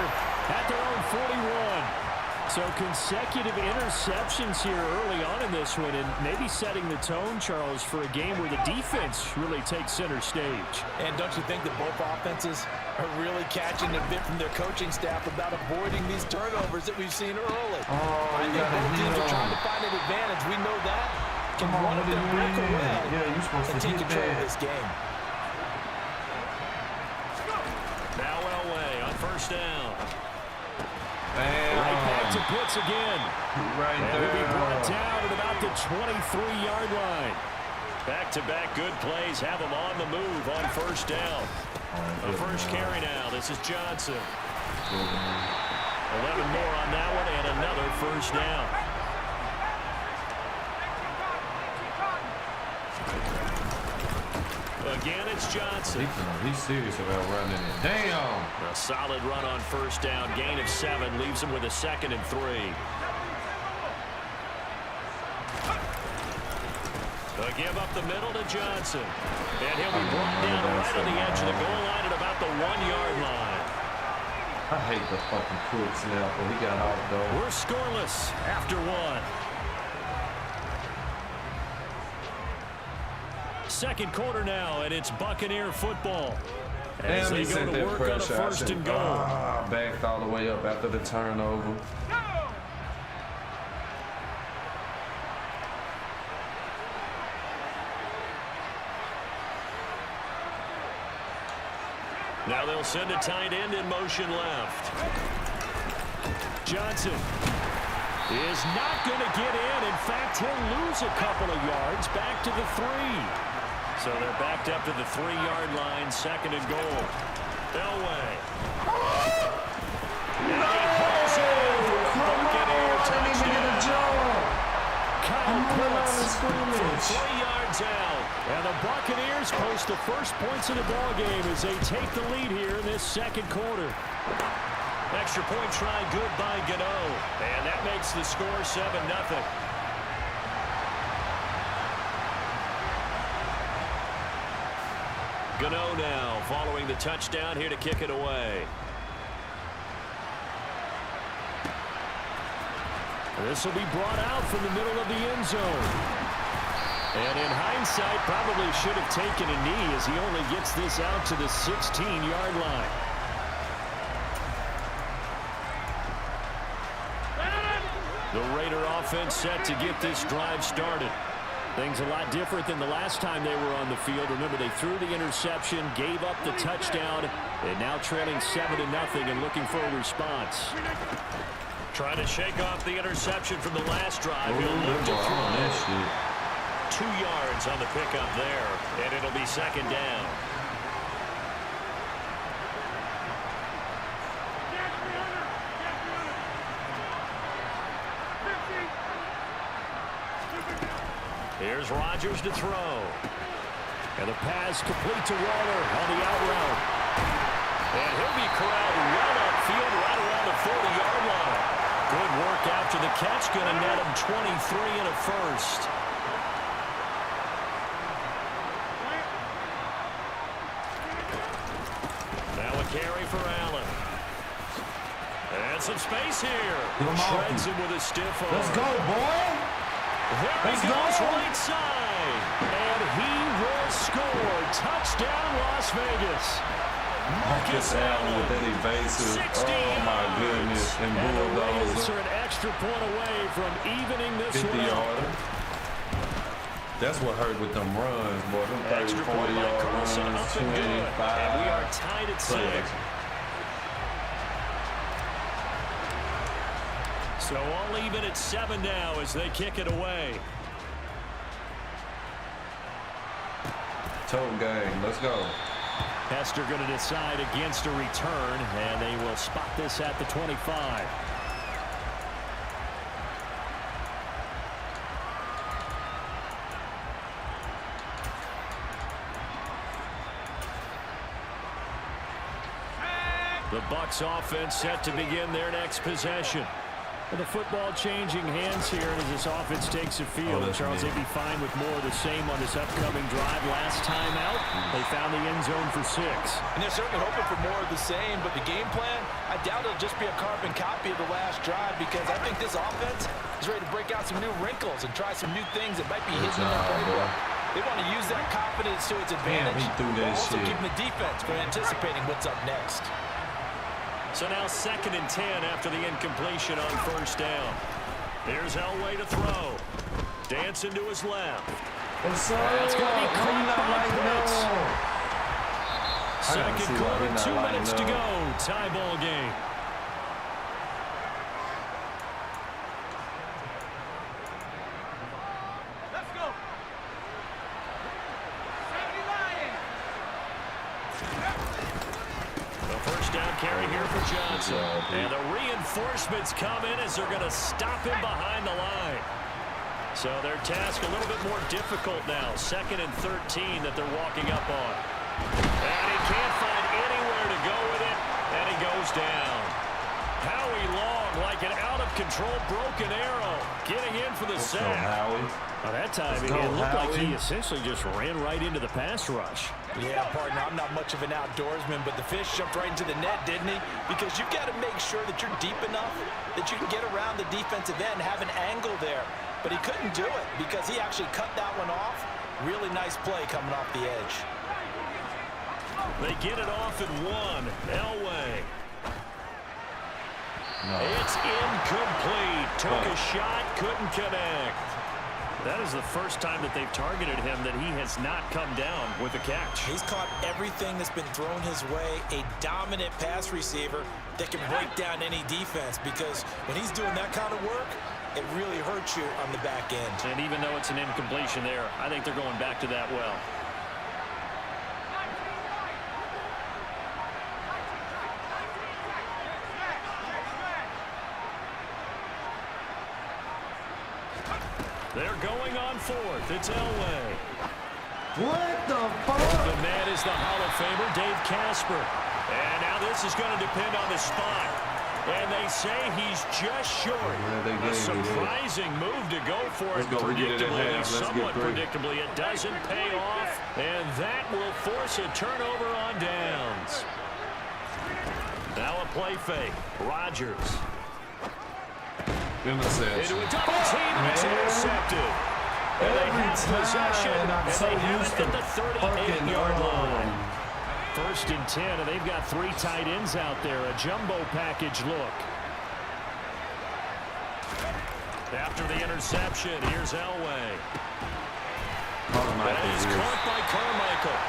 at their own 41. So consecutive interceptions here early on in this one, and maybe setting the tone, Charles, for a game where the defense really takes center stage. And don't you think that both offenses are really catching a bit from their coaching staff about avoiding these turnovers that we've seen early? I think both teams are trying to find an advantage. We know that. Can one of them break away and take control of this game? Now Elway on first down. Right back to Pitts again. Right and there. he'll be brought down at about the 23-yard line. Back-to-back good plays have him on the move on first down. The first carry now. This is Johnson. 11 more on that one and another first down. Again, it's Johnson. He's serious about running it. Damn! A solid run on first down. Gain of 7 leaves him with a 2nd and 3. A give up the middle to Johnson. And he'll be brought down right on the edge of the goal line at about the 1-yard line. I hate the fucking quick snap, but he got out though. We're scoreless after 1. Second quarter now, and it's Buccaneer football. As they go to work on a 1st and goal. Backed all the way up after the turnover. Now they'll send a tight end in motion left. Johnson. is not going to get in. In fact, he'll lose a couple of yards back to the 3. So they're backed up to the 3-yard line, 2nd and goal. Elway. And he pulls in for a Buccaneer touchdown. Kyle Pitts from 3 yards out. And the Buccaneers post the first points of the ballgame as they take the lead here in this 2nd quarter. Extra point try good by Gano. And that makes the score 7-0. Gano now following the touchdown here to kick it away. This will be brought out from the middle of the end zone. And in hindsight, probably should have taken a knee as he only gets this out to the 16-yard line. The Raider offense set to get this drive started. Things a lot different than the last time they were on the field. Remember, they threw the interception, gave up the touchdown, and now trailing 7-0 and looking for a response. Trying to shake off the interception from the last drive. He'll look to throw. 2 yards on the pickup there, and it'll be 2nd down. Here's Rodgers to throw. And the pass complete to Waller on the out route. And he'll be corralled well upfield right around the 40-yard line. Good work after the catch. Going to net him 23 and a first. Now a carry for Allen. And some space here. Shreds him with a stiff arm. Let's go, boy. There he goes right side. And he will score. Touchdown, Las Vegas. Marcus Allen with that evasive. Oh, my goodness. And Raiders are an extra point away from evening this 50-yarder. That's what hurt with them runs, boy. Them 30, 40-yard runs, 25. And we are tied at 6. So all even at 7 now as they kick it away. Toe game. Let's go. Hester going to decide against a return, and they will spot this at the 25. The Bucs offense set to begin their next possession. And the football changing hands here as this offense takes the field. Charles, they'd be fine with more of the same on this upcoming drive. Last time out, they found the end zone for 6. And they're certainly hoping for more of the same, but the game plan, I doubt it'll just be a carbon copy of the last drive because I think this offense is ready to break out some new wrinkles and try some new things that might be hidden in their playbook. They want to use that confidence to its advantage, while also keeping the defense from anticipating what's up next. So now 2nd and 10 after the incompletion on 1st down. Here's Elway to throw. Dancing to his left. That's going to be caught by Pitts. 2nd quarter, 2 minutes to go. Tie ball game. Let's go. Down carry here for Johnson. And the reinforcements come in as they're going to stop him behind the line. So their task a little bit more difficult now. 2nd and 13 that they're walking up on. And he can't find anywhere to go with it. And he goes down. Howie Long, like an out-of-control broken arrow, getting in for the sack. By that time, it looked like he essentially just ran right into the pass rush. Yeah, partner, I'm not much of an outdoorsman, but the fish jumped right into the net, didn't he? Because you've got to make sure that you're deep enough that you can get around the defensive end, have an angle there. But he couldn't do it because he actually cut that one off. Really nice play coming off the edge. They get it off at 1. Elway. No. It's incomplete. Took a shot, couldn't connect. That is the first time that they've targeted him that he has not come down with a catch. He's caught everything that's been thrown his way. A dominant pass receiver that can break down any defense, because when he's doing that kind of work, it really hurts you on the back end. And even though it's an incompletion there, I think they're going back to that well. They're going on fourth. It's Elway. What the fuck? The man is the Hall of Famer, Dave Casper. And now this is going to depend on the spot. And they say he's just short. A surprising move to go for it. Predictably, somewhat predictably, it doesn't pay off. And that will force a turnover on downs. Now a play fake. Rodgers. Interception. Into a double team, and it's intercepted. And they have possession, and they have it at the 38-yard line. First and 10, and they've got 3 tight ends out there. A jumbo package look. After the interception, here's Elway. That is caught by Carmichael.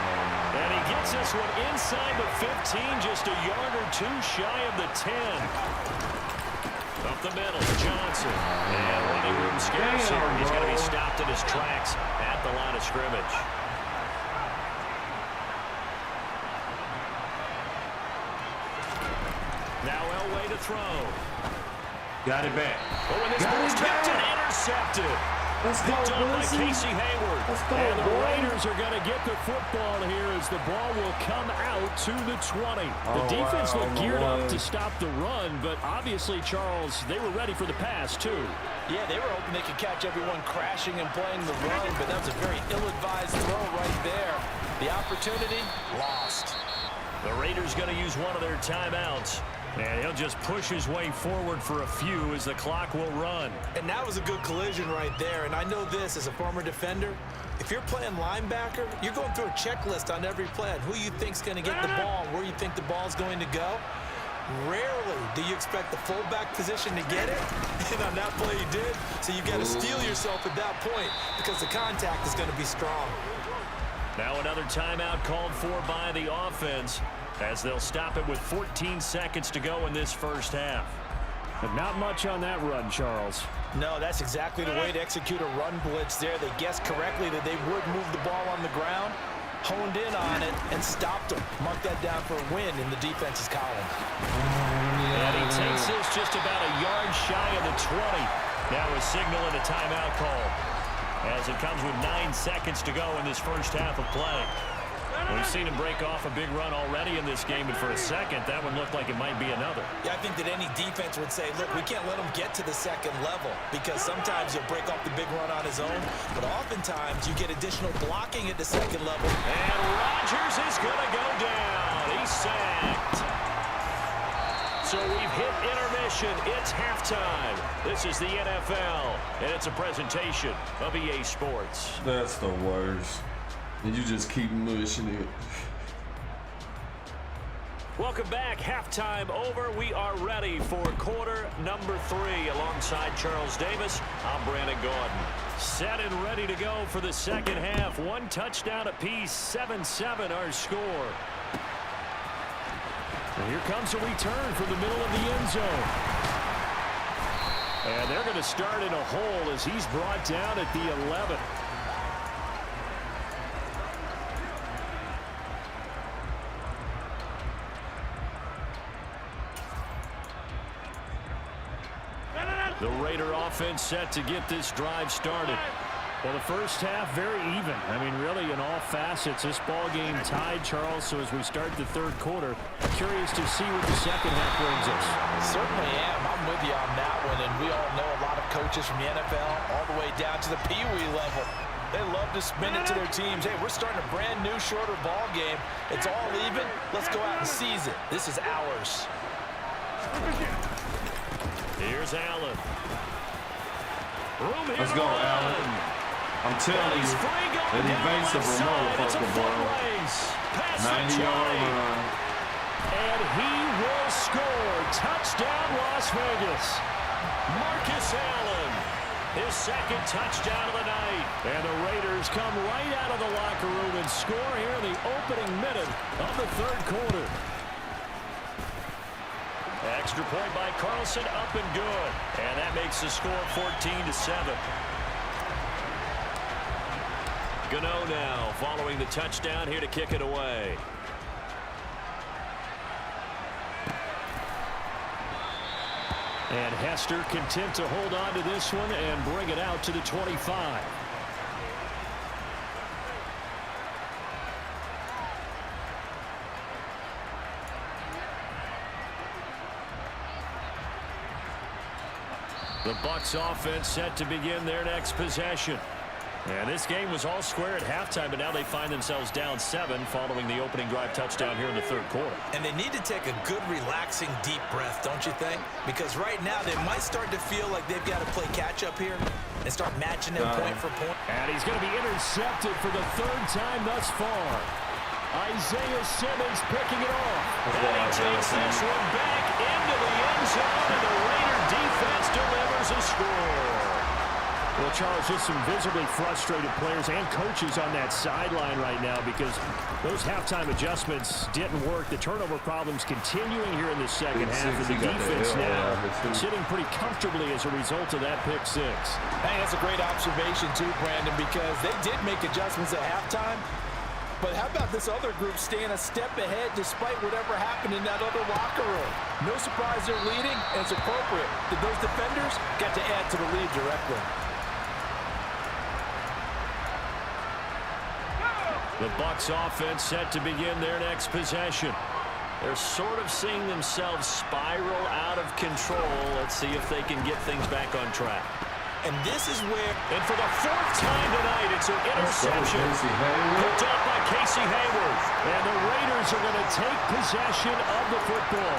And he gets this one inside the 15, just a yard or 2 shy of the 10. Up the middle, Johnson. And running room scarce here. He's going to be stopped in his tracks at the line of scrimmage. Now Elway to throw. Got it back. Oh, and this ball's tipped and intercepted. Let's go, Done by Wilson. Casey Hayward. Let's go, and the boy. Raiders are going to get the football here as the ball will come out to the 20. The defense looked geared up to stop the run, but obviously, Charles, they were ready for the pass, too. Yeah, they were hoping they could catch everyone crashing and playing the run, but that was a very ill-advised throw right there. The opportunity, lost. The Raiders going to use one of their timeouts. And he'll just push his way forward for a few as the clock will run. And that was a good collision right there. And I know this as a former defender. If you're playing linebacker, you're going through a checklist on every play on who you think's going to get the ball and where you think the ball's going to go. Rarely do you expect the fullback position to get it. And on that play he did. So you've got to steel yourself at that point because the contact is going to be strong. Now another timeout called for by the offense, as they'll stop it with 14 seconds to go in this first half. But not much on that run, Charles. No, that's exactly the way to execute a run blitz there. They guessed correctly that they would move the ball on the ground, honed in on it, and stopped them. Mark that down for a win in the defense's column. And he takes this just about a yard shy of the 20. Now a signal and a timeout call, as it comes with 9 seconds to go in this first half of play. We've seen him break off a big run already in this game, but for a second, that one looked like it might be another. Yeah, I think that any defense would say, look, we can't let him get to the second level, because sometimes he'll break off the big run on his own, but oftentimes you get additional blocking at the second level. And Rodgers is going to go down. He's sacked. So we've hit intermission. It's halftime. This is the NFL, and it's a presentation of EA Sports. That's the worst. And you just keep mushing it. Welcome back. Halftime over. We are ready for quarter number 3. Alongside Charles Davis, I'm Brandon Gordon. Set and ready to go for the second half. 1 touchdown apiece. 7-7 our score. And here comes a return from the middle of the end zone. And they're going to start in a hole as he's brought down at the 11. The Raider offense set to get this drive started. Well, the first half, very even. I mean, really, in all facets, this ball game tied, Charles. So as we start the third quarter, curious to see what the second half brings us. Certainly am. I'm with you on that one. And we all know a lot of coaches from the NFL all the way down to the Pee-wee level. They love to spin it to their teams. Hey, we're starting a brand new, shorter ball game. It's all even. Let's go out and seize it. This is ours. Here's Allen. Room here. Let's go, Allen. I'm telling you, that evasive motherfucker, bro. 90-yard run. And he will score. Touchdown, Las Vegas. Marcus Allen. His second touchdown of the night. And the Raiders come right out of the locker room and score here in the opening minute of the third quarter. Extra point by Carlson, up and good. And that makes the score 14-7. Gano now following the touchdown here to kick it away. And Hester content to hold on to this one and bring it out to the 25. The Bucs offense set to begin their next possession. And this game was all square at halftime, but now they find themselves down 7 following the opening drive touchdown here in the third quarter. And they need to take a good, relaxing, deep breath, don't you think? Because right now they might start to feel like they've got to play catch-up here and start matching them point for point. And he's going to be intercepted for the third time thus far. Isaiah Simmons picking it off. And he takes this one back into the end zone, and the Raider defense delivers a score. Well, Charles, just some visibly frustrated players and coaches on that sideline right now because those halftime adjustments didn't work. The turnover problems continuing here in the second half, and the defense now sitting pretty comfortably as a result of that pick six. Hey, that's a great observation too, Brandon, because they did make adjustments at halftime. But how about this other group staying a step ahead despite whatever happened in that other locker room? No surprise they're leading, and it's appropriate that those defenders got to add to the lead directly. The Bucs offense set to begin their next possession. They're sort of seeing themselves spiral out of control. Let's see if they can get things back on track. And this is where... And for the fourth time tonight, it's an interception. Picked up by Casey Hayward. And the Raiders are going to take possession of the football.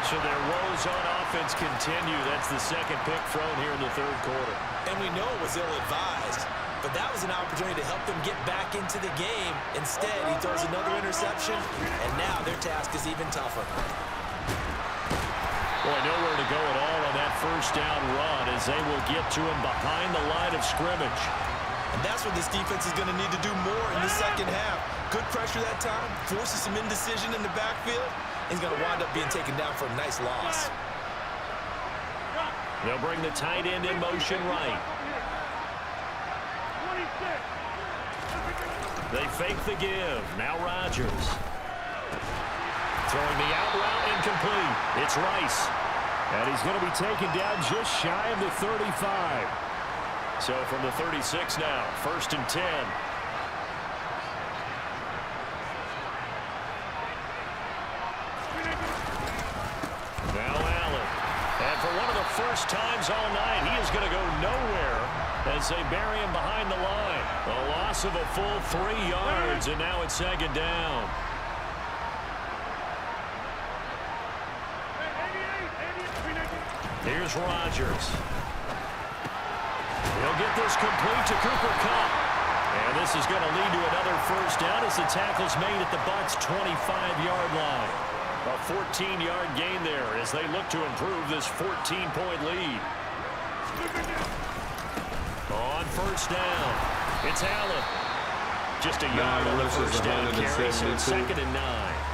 So their woes on offense continue. That's the second pick thrown here in the third quarter. And we know it was ill-advised. But that was an opportunity to help them get back into the game. Instead, he throws another interception, and now their task is even tougher. Boy, nowhere to go at all on that first down run as they will get to him behind the line of scrimmage. And that's what this defense is going to need to do more in the second half. Good pressure that time, forces some indecision in the backfield. He's going to wind up being taken down for a nice loss. They'll bring the tight end in motion right. They fake the give. Now Rodgers. Throwing the out route incomplete. It's Rice. And he's going to be taken down just shy of the 35. So from the 36 now, 1st and 10. Now Allen. And for one of the first times all night, he is going to go nowhere as they bury him behind the line. A loss of a full 3 yards, and now it's second down. Here's Rodgers. He'll get this complete to Cooper Kupp. And this is going to lead to another first down as the tackle's made at the Bucs' 25-yard line. A 14-yard gain there as they look to improve this 14-point lead. On first down, it's Allen. Just a yard on the first down carry, so it's 2nd and 9.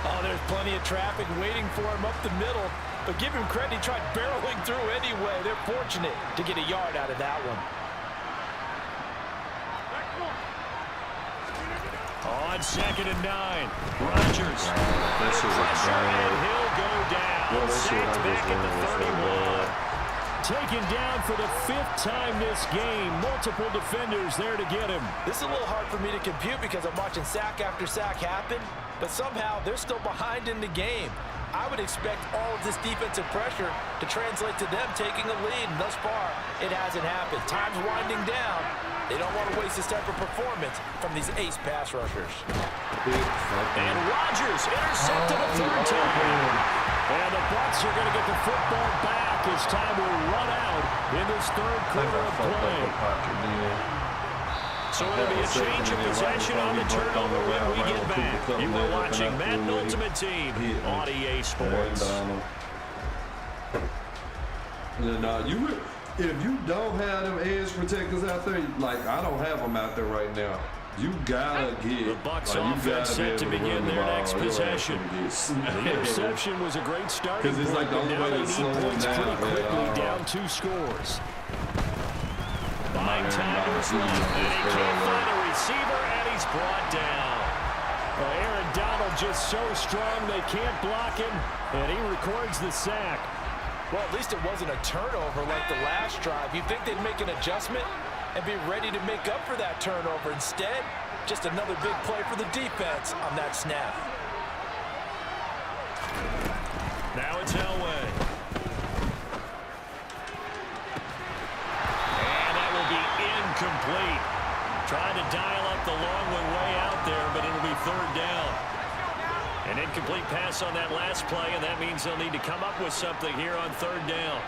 Oh, there's plenty of traffic waiting for him up the middle. But give him credit, he tried barreling through anyway. They're fortunate to get a yard out of that one. On 2nd and 9, Rodgers. Pressure, and he'll go down. Sacked back at the 31. Taken down for the 5th time this game. Multiple defenders there to get him. This is a little hard for me to compute because I'm watching sack after sack happen, but somehow they're still behind in the game. I would expect all of this defensive pressure to translate to them taking a lead, and thus far, it hasn't happened. Time's winding down. They don't want to waste this type of performance from these ace pass rushers. And Rodgers intercepted a 3rd time. And the Bucs are going to get the football back as time will run out in this third quarter of play. So it'll be a change of possession on the turnover when we get back. You are watching Madden Ultimate Team on EA Sports. if you don't have them edge protectors out there, like I don't have them out there right now. You gotta get The Bucs like, offense set to begin their next possession. The interception was a great start. Because it's like the only way to slow them down. Pretty quickly down 2 scores. Buying time to his left, and he can't find a receiver, and he's brought down. Aaron Donald just so strong they can't block him, and he records the sack. Well, at least it wasn't a turnover like the last drive. You'd think they'd make an adjustment and be ready to make up for that turnover. Instead, just another big play for the defense on that snap. Now it's Elway. And that will be incomplete. Trying to dial up the long one way out there, but it'll be 3rd down. An incomplete pass on that last play, and that means they'll need to come up with something here on 3rd down.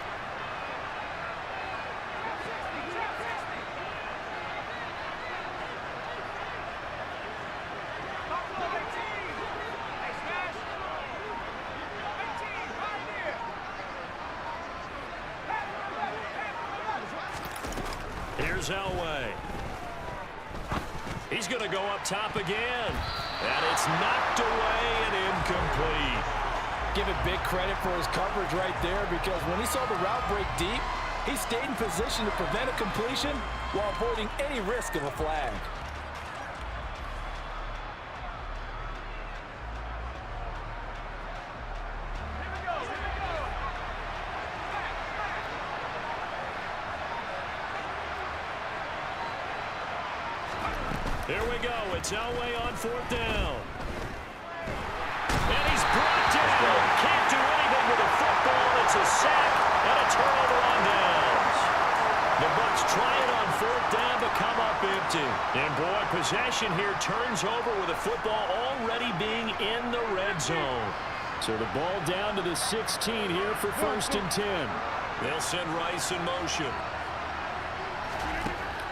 Here's Elway. He's going to go up top again. And it's knocked away and incomplete. Give it big credit for his coverage right there, because when he saw the route break deep, he stayed in position to prevent a completion while avoiding any risk of a flag. Here we go. It's Elway on 4th down. And he's brought down. Can't do anything with a football. It's a sack and a turnover on downs. The Bucs try it on 4th down but come up empty. And boy, possession here turns over with a football already being in the red zone. So the ball down to the 16 here for 1st and 10. They'll send Rice in motion.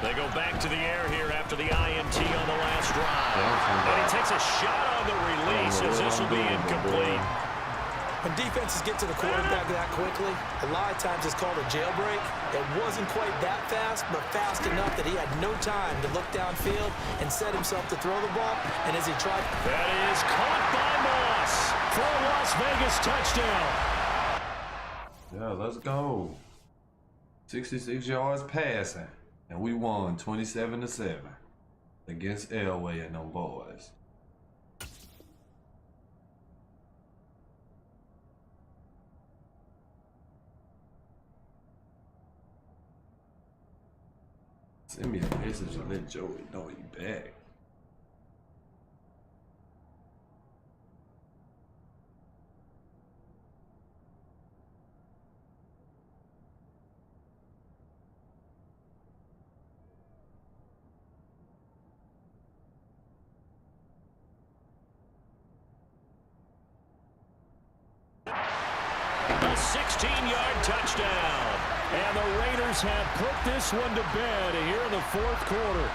They go back to the air here after the INT on the last drive. And he takes a shot on the release as this will be incomplete. When defenses get to the quarterback that quickly, a lot of times it's called a jailbreak. It wasn't quite that fast, but fast enough that he had no time to look downfield and set himself to throw the ball. And as he tried... That is caught by Moss for a Las Vegas touchdown. Yeah, let's go. 66 yards passing. And we won 27-7 against Elway and them boys. Send me a message and let Joey know you back. A 16-yard touchdown. And the Raiders have put this one to bed here in the 4th quarter.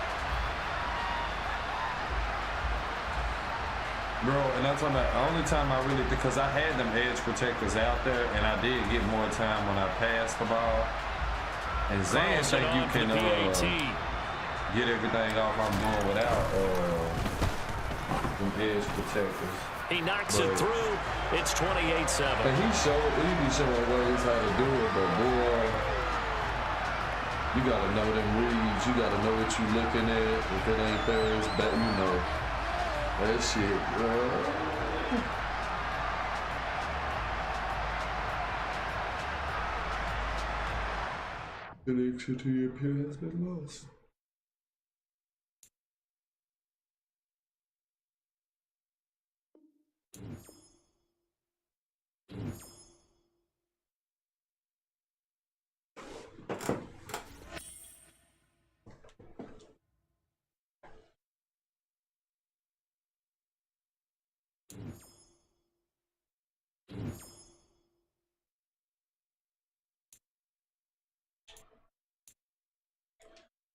Bro, and that's on the only time I really, because I had them edge protectors out there, and I did get more time when I passed the ball. And Zan think you can get everything off I'm doing without them edge protectors. He knocks it through. It's 28-7. And he be showing ways how to do it, but boy, you gotta know them reads. You gotta know what you looking at. If it ain't there, it's back. You know that shit, bro. Connection to your peer has been lost.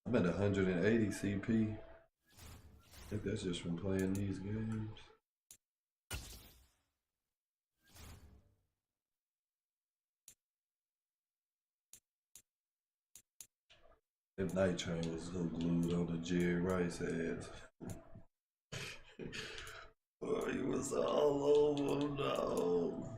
I'm at 180 CP. I think that's just from playing these games. That night train was so glued on the Jerry Rice ass. Oh, he was all over him, dog.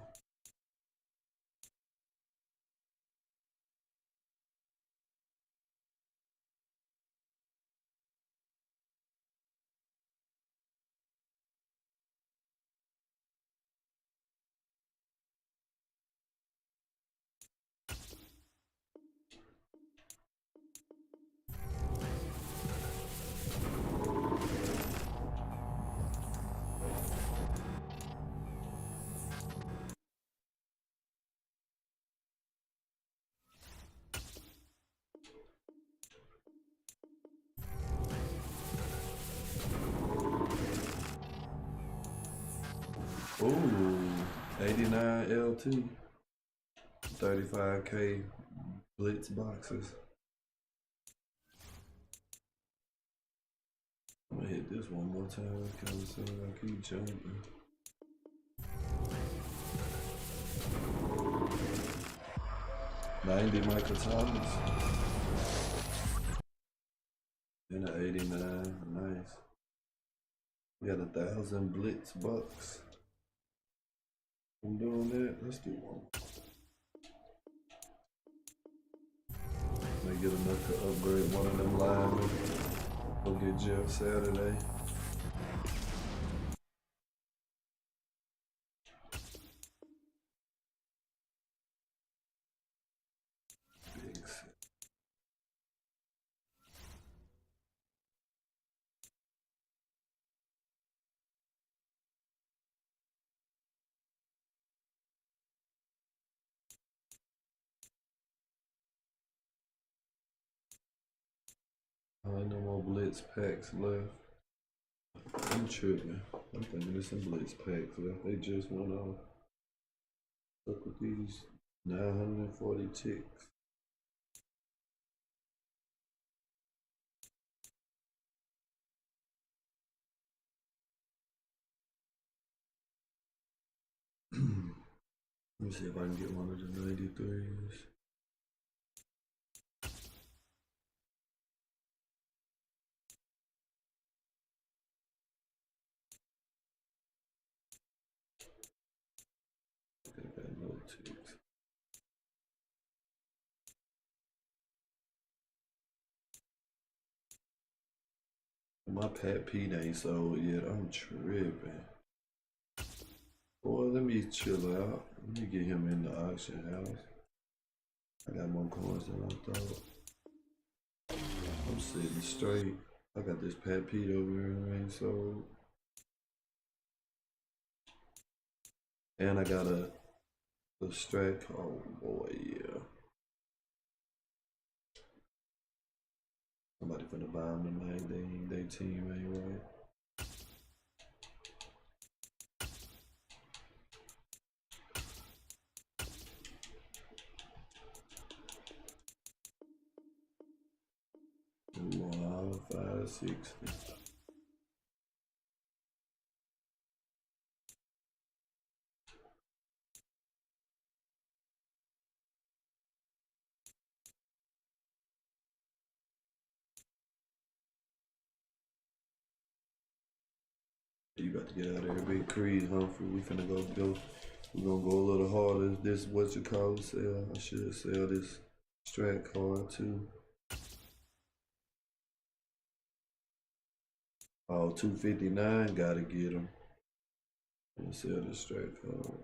Ooh, 89 LT, 35K blitz boxes. I'm gonna hit this one more time. Kind of seems like I keep jumping. $90 Michael Thomas. And an 89. Nice. We got 1,000 blitz bucks. I'm doing that. Let's do one. May get enough to upgrade one of them linemen. Go get Jeff Saturday. Big set. No more blitz packs left. I'm tripping. I'm thinking there's some blitz packs left. They just went off. Look at these 940 ticks. Let me see if I can get one of the 93s. I got no ticks. My Pat Pete ain't sold yet. I'm tripping. Boy, let me chill out. Let me get him in the auction house. I got more coins than I thought. I'm sitting straight. I got this Pat Pete over here who ain't sold. And I got a strat. Oh boy, yeah. Somebody finna buy them tonight. They team ain't right. Wow, 560. You got to get out of here, Big Creed, Humphrey. We finna go. We gonna go a little harder. This what you call sell. I should sell this strat card too. Oh, 259. Gotta get them. And sell this strat card.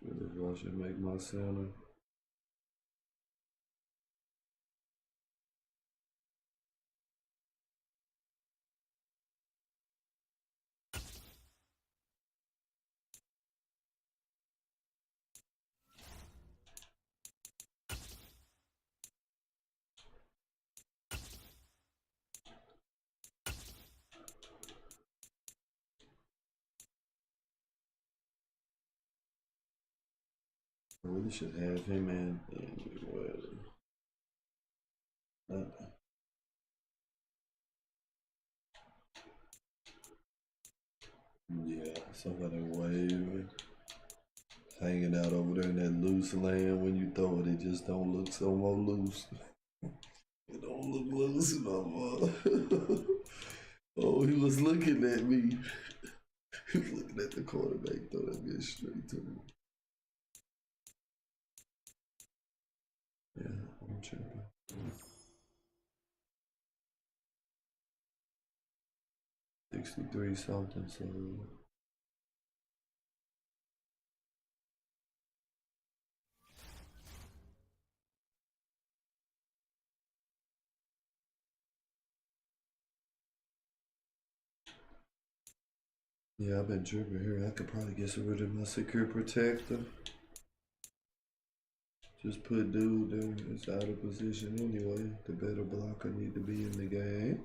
I should make my center. I really should have him in. Yeah, somebody waving, hanging out over there in that loose land. When you throw it, it just don't look so more loose. It don't look loose no more. Oh, he was looking at me. He was looking at the quarterback, throw that bitch straight to me. Yeah, I'm tripping. 63 something, so. Yeah, I've been tripping here. I could probably get rid of my secure protector. Just put dude there. It's out of position anyway. The better blocker need to be in the game.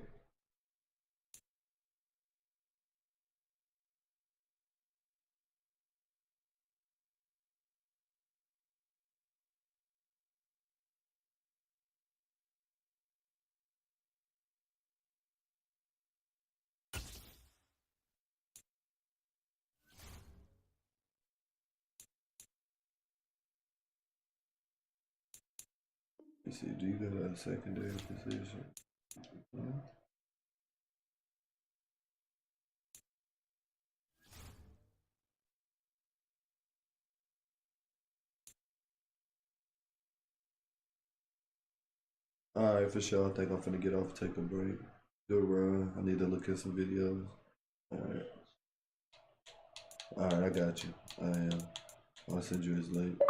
Let's see, do you got a secondary position? Alright, for sure. I think I'm finna get off, take a break. Do a run. I need to look at some videos. Alright. Alright, I got you. I am. I'll send you his link.